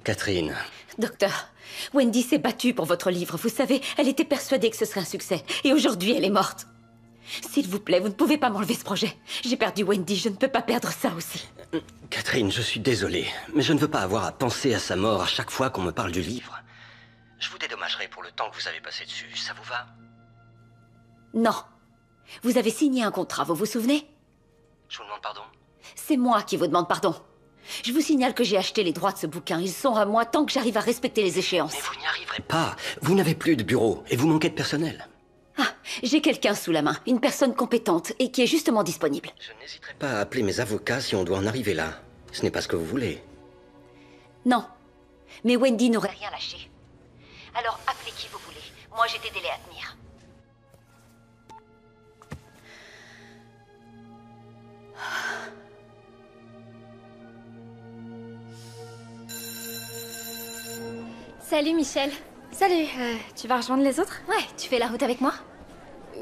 Catherine. Docteur, Wendy s'est battue pour votre livre. Vous savez, elle était persuadée que ce serait un succès. Et aujourd'hui, elle est morte. S'il vous plaît, vous ne pouvez pas m'enlever ce projet. J'ai perdu Wendy, je ne peux pas perdre ça aussi. Catherine, je suis désolé, mais je ne veux pas avoir à penser à sa mort à chaque fois qu'on me parle du livre. Je vous dédommagerai pour le temps que vous avez passé dessus, ça vous va? Non. Vous avez signé un contrat, vous vous souvenez? Je vous demande pardon? C'est moi qui vous demande pardon. Je vous signale que j'ai acheté les droits de ce bouquin. Ils sont à moi tant que j'arrive à respecter les échéances. Mais vous n'y arriverez pas. Vous n'avez plus de bureau et vous manquez de personnel. Ah, j'ai quelqu'un sous la main, une personne compétente et qui est justement disponible. Je n'hésiterai pas à appeler mes avocats si on doit en arriver là. Ce n'est pas ce que vous voulez. Non. Mais Wendy n'aurait rien lâché. Alors appelez qui vous voulez. Moi j'ai des délais à tenir. Salut Michel. Salut, tu vas rejoindre les autres? Ouais, tu fais la route avec moi?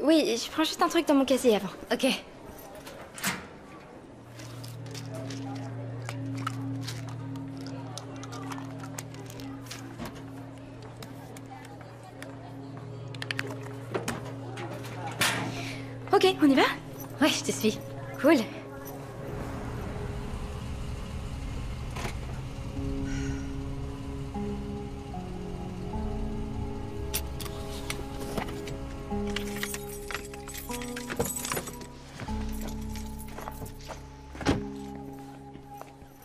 Oui, je prends juste un truc dans mon casier avant. Ok. Ok, on y va? Ouais, je te suis. Cool.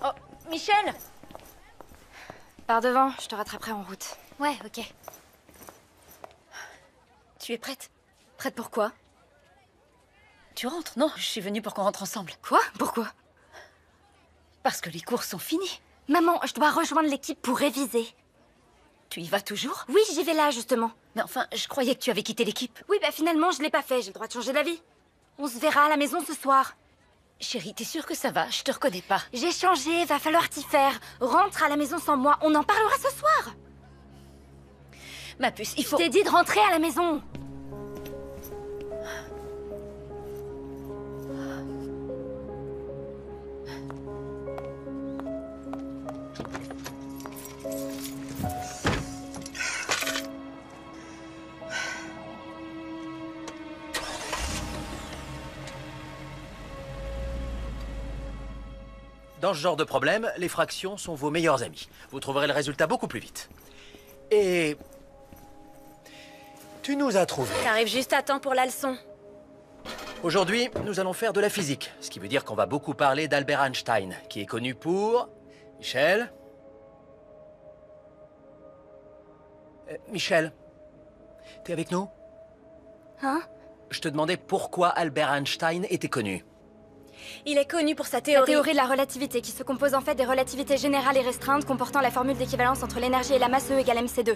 Oh, Michel! Par devant, je te rattraperai en route. Ouais, ok. Tu es prête? Prête pour quoi? Tu rentres? Non, je suis venue pour qu'on rentre ensemble. Quoi? Pourquoi? Parce que les cours sont finis. Maman, je dois rejoindre l'équipe pour réviser. Tu y vas toujours? Oui, j'y vais là, justement. Mais enfin, je croyais que tu avais quitté l'équipe. Oui, bah finalement, je l'ai pas fait. J'ai le droit de changer d'avis. On se verra à la maison ce soir. Chérie, t'es sûre que ça va? Je te reconnais pas. J'ai changé, va falloir t'y faire. Rentre à la maison sans moi, on en parlera ce soir. Ma puce, il faut... Je t'ai dit de rentrer à la maison. Dans ce genre de problème, les fractions sont vos meilleurs amis. Vous trouverez le résultat beaucoup plus vite. Et... tu nous as trouvés. T'arrives juste à temps pour la leçon. Aujourd'hui, nous allons faire de la physique, ce qui veut dire qu'on va beaucoup parler d'Albert Einstein, qui est connu pour... Michel? Michel, t'es avec nous? Hein? Je te demandais pourquoi Albert Einstein était connu. Il est connu pour sa La théorie. théorie de la relativité, qui se compose en fait des relativités générales et restreintes comportant la formule d'équivalence entre l'énergie et la masse E égale mc2.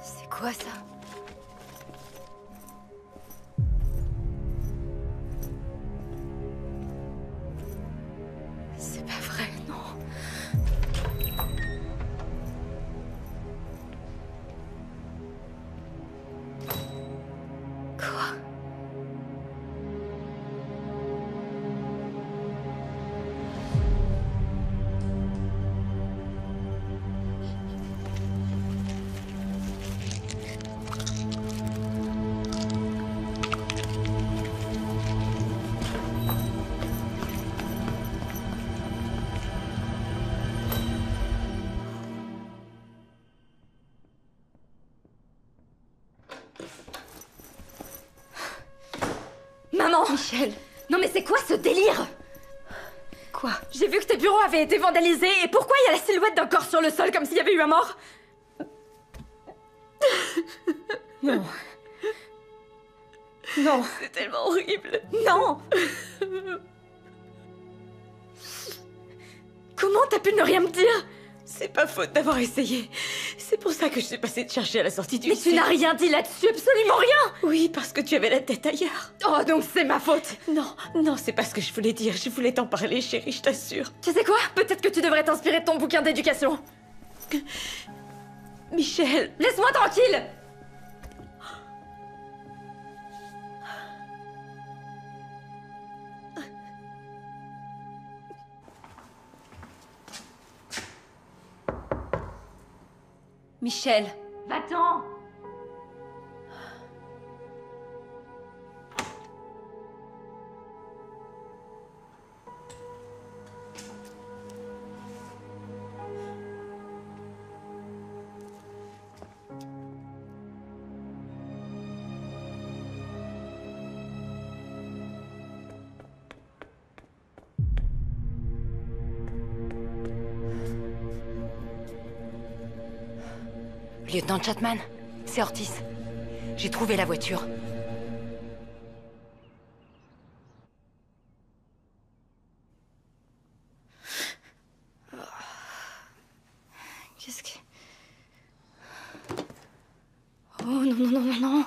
C'est quoi ça? C'est pas vrai, non. Quoi? Maman! Michel! Non mais c'est quoi ce délire? Quoi? J'ai vu que tes bureaux avaient été vandalisés et pourquoi il y a la silhouette d'un corps sur le sol comme s'il y avait eu un mort? Non. Non. C'est tellement horrible. Non! Comment t'as pu ne rien me dire? C'est pas faute d'avoir essayé. C'est pour ça que je suis passée te chercher à la sortie du Mais tu n'as rien dit là-dessus, absolument rien! Oui, parce que tu avais la tête ailleurs. Oh, donc c'est ma faute! Non, non, c'est pas ce que je voulais dire. Je voulais t'en parler, chérie, je t'assure. Tu sais quoi? Peut-être que tu devrais t'inspirer de ton bouquin d'éducation. Michel! Laisse-moi tranquille! Michel! Va-t'en! Lieutenant Chapman, c'est Ortiz. J'ai trouvé la voiture. Qu'est-ce que... Oh non, non, non, non, non.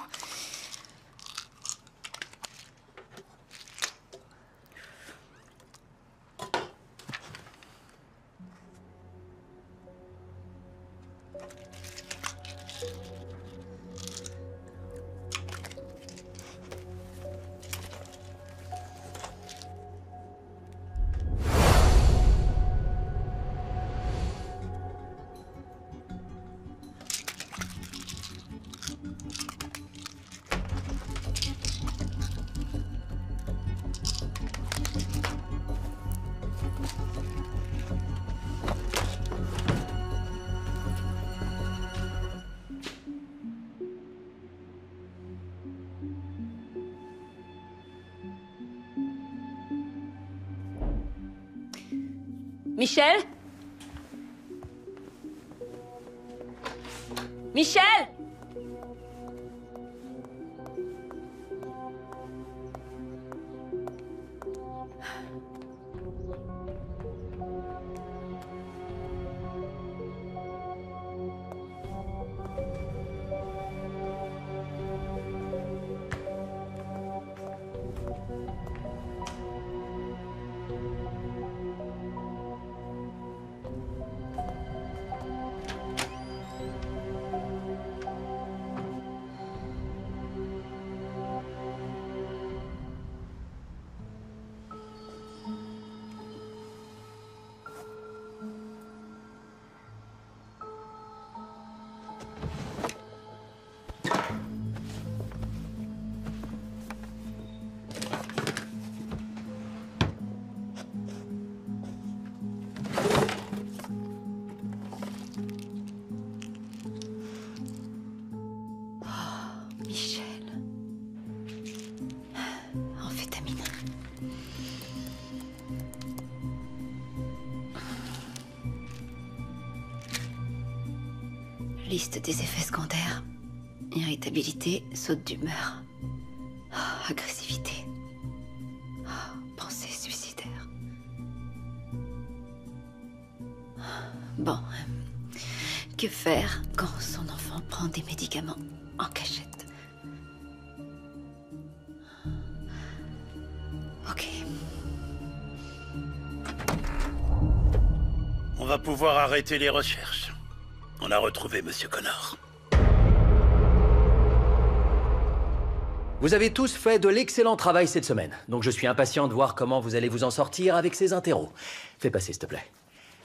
Michel? Michel? Liste des effets secondaires. Irritabilité, saute d'humeur. Agressivité. Pensée suicidaire. Bon. Que faire quand son enfant prend des médicaments en cachette? Ok. On va pouvoir arrêter les recherches. On a retrouvé Monsieur Connor. Vous avez tous fait de l'excellent travail cette semaine, donc je suis impatient de voir comment vous allez vous en sortir avec ces interros. Fais passer, s'il te plaît.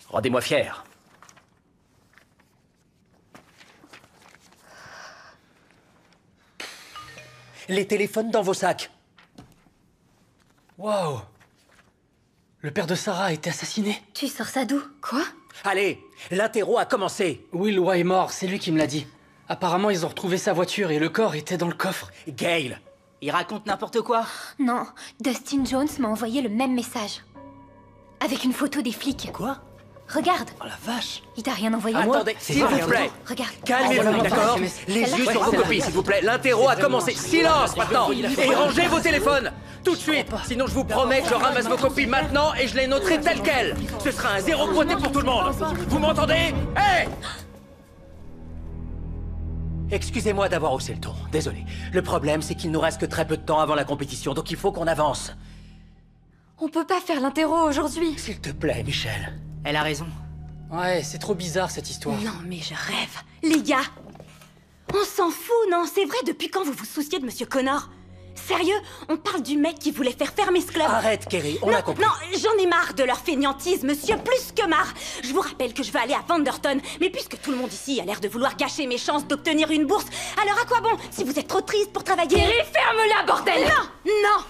Rendez-moi fier. Les téléphones dans vos sacs. Waouh! Le père de Sarah a été assassiné. Tu sors ça d'où? Quoi? Allez, l'interro a commencé. Will Wymore, c'est lui qui me l'a dit. Apparemment, ils ont retrouvé sa voiture et le corps était dans le coffre. Gale, il raconte n'importe quoi. Non, Dustin Jones m'a envoyé le même message. Avec une photo des flics. Quoi? Regarde. Oh la vache. Il t'a rien envoyé à moi? Attendez, s'il vous plaît. Regarde. Calmez-vous, d'accord? Les yeux sur vos copies, s'il vous plaît. L'interro a commencé. Silence maintenant. Et rangez vos téléphones. Tout de suite. Sinon, je vous promets que je ramasse vos copies maintenant et je les noterai telles quelles. Ce sera un 0 pointé pour tout le monde. Vous m'entendez? Hé! Excusez-moi d'avoir haussé le ton. Désolé. Le problème, c'est qu'il nous reste que très peu de temps avant la compétition, donc il faut qu'on avance. On peut pas faire l'interro aujourd'hui. S'il te plaît, Michel. Elle a raison. Ouais, c'est trop bizarre cette histoire. Non, mais je rêve. Les gars, on s'en fout, non? C'est vrai, depuis quand vous vous souciez de Monsieur Connor? Sérieux? On parle du mec qui voulait faire fermer ce club. Arrête, Kerry, on a compris. Non, j'en ai marre de leur fainéantise, monsieur, plus que marre. Je vous rappelle que je veux aller à Vanderton, mais puisque tout le monde ici a l'air de vouloir gâcher mes chances d'obtenir une bourse, alors à quoi bon si vous êtes trop triste pour travailler? Kerry, ferme-la, bordel! Non, non!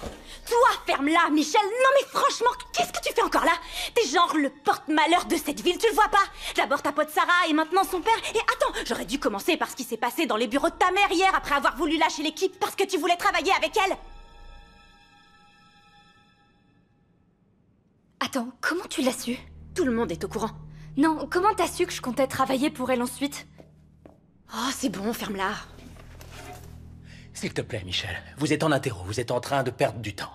Toi, ferme-la, Michel! Non mais franchement, qu'est-ce que tu fais encore là? T'es genre le porte-malheur de cette ville, tu le vois pas? D'abord ta pote Sarah et maintenant son père. Et attends, j'aurais dû commencer par ce qui s'est passé dans les bureaux de ta mère hier après avoir voulu lâcher l'équipe parce que tu voulais travailler avec elle. Attends, comment tu l'as su? Tout le monde est au courant. Non, comment t'as su que je comptais travailler pour elle ensuite? Oh, c'est bon, ferme-la. S'il te plaît, Michel. Vous êtes en interro, vous êtes en train de perdre du temps.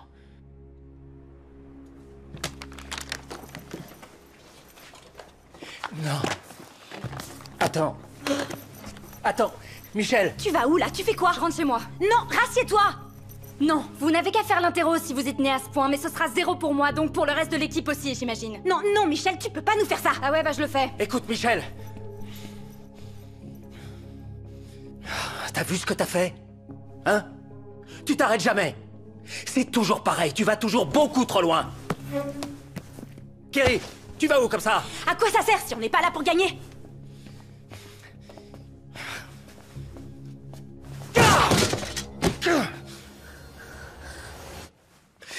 Non. Attends. Attends, Michel. Tu vas où là? Tu fais quoi? Je rentre chez moi. Non, rassieds-toi! Non, vous n'avez qu'à faire l'interro si vous êtes né à ce point, mais ce sera 0 pour moi, donc pour le reste de l'équipe aussi, j'imagine. Non, non, Michel, tu peux pas nous faire ça! Ah ouais, bah je le fais. Écoute, Michel. T'as vu ce que t'as fait? Hein? Tu t'arrêtes jamais. C'est toujours pareil, tu vas toujours beaucoup trop loin. Kerry, tu vas où comme ça? À quoi ça sert si on n'est pas là pour gagner?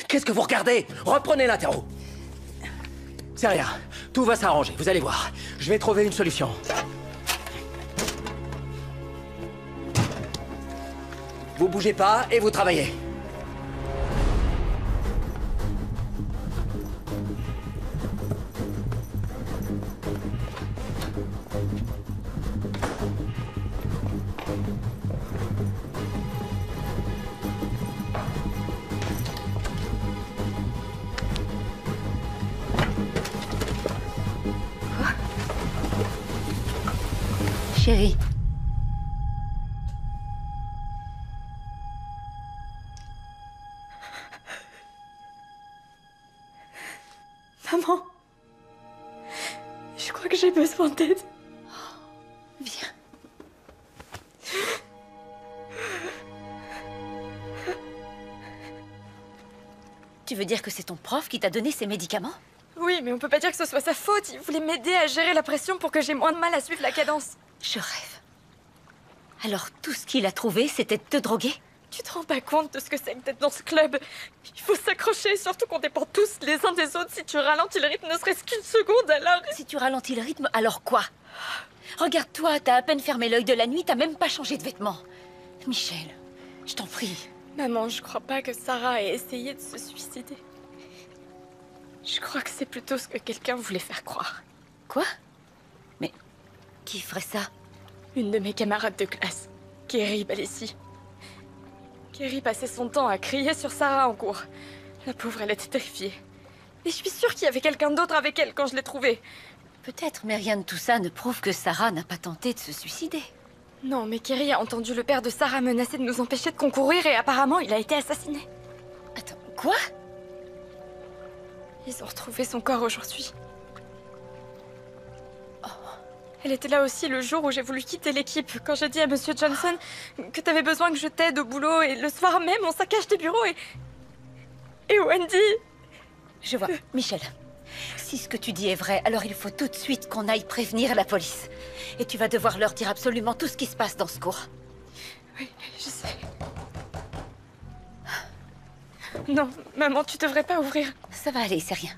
Qu'est-ce que vous regardez? Reprenez l'interro. C'est rien, tout va s'arranger, vous allez voir. Je vais trouver une solution. Vous bougez pas et vous travaillez. Chérie. Maman, je crois que j'ai besoin d'aide. Viens. Tu veux dire que c'est ton prof qui t'a donné ces médicaments? Oui, mais on peut pas dire que ce soit sa faute. Il voulait m'aider à gérer la pression pour que j'ai moins de mal à suivre la cadence. Je rêve. Alors tout ce qu'il a trouvé, c'était de te droguer? Tu te rends pas compte de ce que c'est que d'être dans ce club? Il faut s'accrocher, surtout qu'on dépend tous les uns des autres. Si tu ralentis le rythme ne serait-ce qu'une seconde, alors... Si tu ralentis le rythme, alors quoi? Regarde-toi, t'as à peine fermé l'œil de la nuit, t'as même pas changé de vêtements. Michel, je t'en prie. Maman, je crois pas que Sarah ait essayé de se suicider. Je crois que c'est plutôt ce que quelqu'un voulait faire croire. Quoi? Mais qui ferait ça? Une de mes camarades de classe, Kerry Balessi. Kerry passait son temps à crier sur Sarah en cours. La pauvre, elle était terrifiée. Et je suis sûre qu'il y avait quelqu'un d'autre avec elle quand je l'ai trouvée. Peut-être, mais rien de tout ça ne prouve que Sarah n'a pas tenté de se suicider. Non, mais Kerry a entendu le père de Sarah menacer de nous empêcher de concourir et apparemment, il a été assassiné. Attends, quoi? Ils ont retrouvé son corps aujourd'hui. Oh. Elle était là aussi le jour où j'ai voulu quitter l'équipe, quand j'ai dit à Monsieur Johnson que t'avais besoin que je t'aide au boulot, et le soir même, on saccage tes bureaux et Wendy... Je vois. Michel, si ce que tu dis est vrai, alors il faut tout de suite qu'on aille prévenir la police. Et tu vas devoir leur dire absolument tout ce qui se passe dans ce cours. Oui, je sais. Non, maman, tu devrais pas ouvrir. Ça va aller, c'est rien.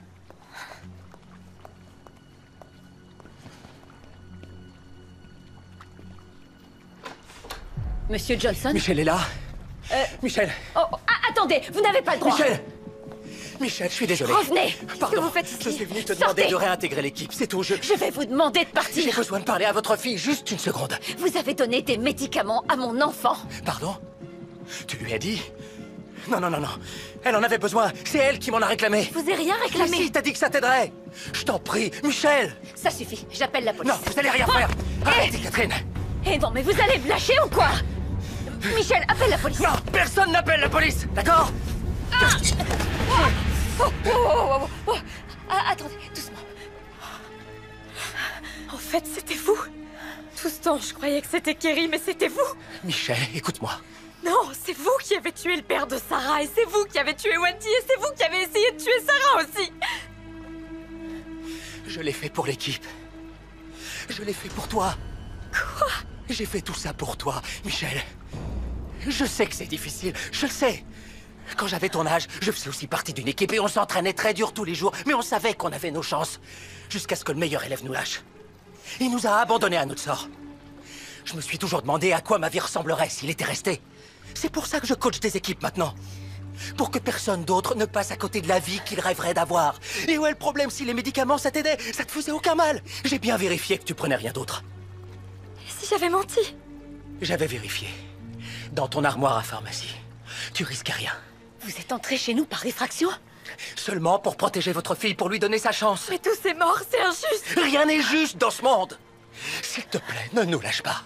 Monsieur Johnson? Michel est là. Michel. Oh, attendez, vous n'avez pas le droit. Michel! Michel, je suis désolé. Revenez. Pardon, Qu'est-ce que vous faites ici? je suis venu te Sortez. demander de réintégrer l'équipe, c'est tout. Je vais vous demander de partir. J'ai besoin de parler à votre fille, juste une seconde. Vous avez donné des médicaments à mon enfant. Pardon? Tu lui as dit? Non, non, non, non. Elle en avait besoin. C'est elle qui m'en a réclamé. Je vous ai rien réclamé. Mais si, t'as dit que ça t'aiderait. Je t'en prie, Michel. Ça suffit, j'appelle la police. Non, vous allez rien faire. Arrêtez, Catherine. Eh non, mais vous allez me lâcher ou quoi? Michel, appelle la police. Non, personne n'appelle la police, d'accord? Attendez, doucement. En fait, c'était vous. Tout ce temps, je croyais que c'était Kerry, mais c'était vous. Michel, écoute-moi. Non, c'est vous qui avez tué le père de Sarah, et c'est vous qui avez tué Wendy, et c'est vous qui avez essayé de tuer Sarah aussi. Je l'ai fait pour l'équipe. Je l'ai fait pour toi. Quoi? J'ai fait tout ça pour toi, Michel. Je sais que c'est difficile, je le sais. Quand j'avais ton âge, je faisais aussi partie d'une équipe et on s'entraînait très dur tous les jours, mais on savait qu'on avait nos chances. Jusqu'à ce que le meilleur élève nous lâche. Il nous a abandonnés à notre sort. Je me suis toujours demandé à quoi ma vie ressemblerait s'il était resté. C'est pour ça que je coach des équipes maintenant. Pour que personne d'autre ne passe à côté de la vie qu'il rêverait d'avoir. Et où est le problème? Si les médicaments ça t'aidait, ça te faisait aucun mal. J'ai bien vérifié que tu prenais rien d'autre. Et si j'avais menti? J'avais vérifié. Dans ton armoire à pharmacie. Tu risques rien. Vous êtes entré chez nous par effraction? Seulement pour protéger votre fille, pour lui donner sa chance. Mais tous ces morts, c'est injuste. Rien n'est juste dans ce monde. S'il te plaît, ne nous lâche pas.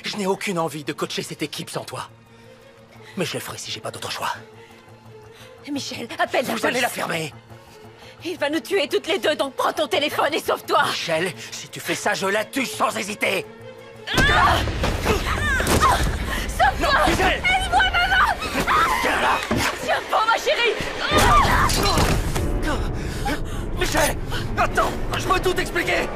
Je n'ai aucune envie de coacher cette équipe sans toi. Mais je le ferai si j'ai pas d'autre choix. Michel, appelle la police. Vous allez la fermer. Il va nous tuer toutes les deux, donc prends ton téléphone et sauve-toi. Michel, si tu fais ça, je la tue sans hésiter. Sauve-toi. Michel. Aide-moi, maman. Tiens là. Tiens pas, ma chérie. Michel, attends, je peux tout expliquer.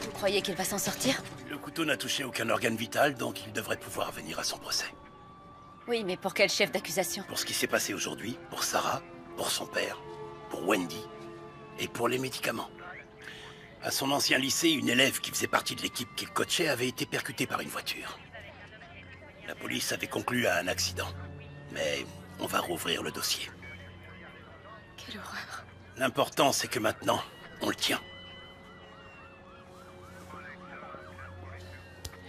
Vous croyez qu'il va s'en sortir? Le couteau n'a touché aucun organe vital, donc il devrait pouvoir venir à son procès. Oui, mais pour quel chef d'accusation? Pour ce qui s'est passé aujourd'hui, pour Sarah, pour son père, pour Wendy et pour les médicaments. À son ancien lycée, une élève qui faisait partie de l'équipe qu'il coachait avait été percutée par une voiture. La police avait conclu à un accident, mais on va rouvrir le dossier. Quelle horreur. L'important, c'est que maintenant, on le tient.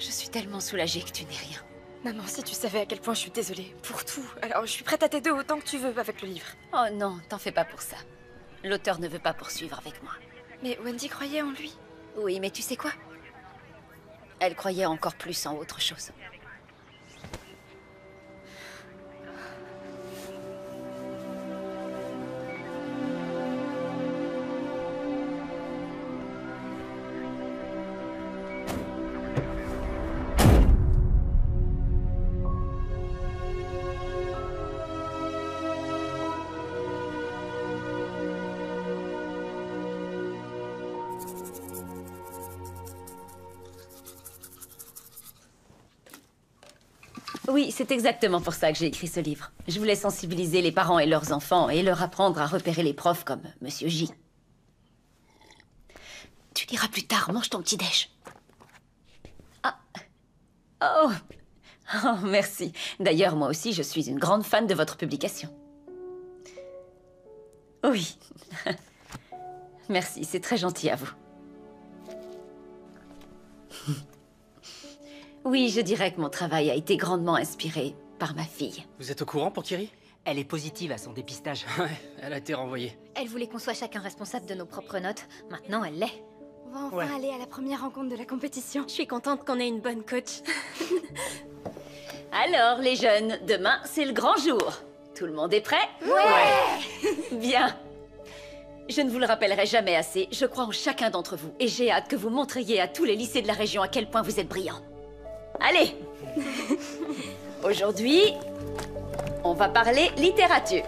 Je suis tellement soulagée que tu n'aies rien. Maman, si tu savais à quel point je suis désolée. Pour tout. Alors, je suis prête à t'aider autant que tu veux avec le livre. Oh non, t'en fais pas pour ça. L'auteur ne veut pas poursuivre avec moi. Mais Wendy croyait en lui. Oui, mais tu sais quoi? Elle croyait encore plus en autre chose. Oui, c'est exactement pour ça que j'ai écrit ce livre. Je voulais sensibiliser les parents et leurs enfants et leur apprendre à repérer les profs comme Monsieur J. Tu liras plus tard, mange ton petit-déj. Ah. Oh. Oh, merci. D'ailleurs, moi aussi, je suis une grande fan de votre publication. Oui. Merci, c'est très gentil à vous. Oui, je dirais que mon travail a été grandement inspiré par ma fille. Vous êtes au courant pour Kerry? Elle est positive à son dépistage. Ouais, elle a été renvoyée. Elle voulait qu'on soit chacun responsable de nos propres notes. Maintenant, elle l'est. On va enfin aller à la première rencontre de la compétition. Je suis contente qu'on ait une bonne coach. Alors, les jeunes, demain, c'est le grand jour. Tout le monde est prêt? Ouais. Bien. Je ne vous le rappellerai jamais assez, je crois en chacun d'entre vous. Et j'ai hâte que vous montriez à tous les lycées de la région à quel point vous êtes brillants. Allez. Aujourd'hui, on va parler littérature.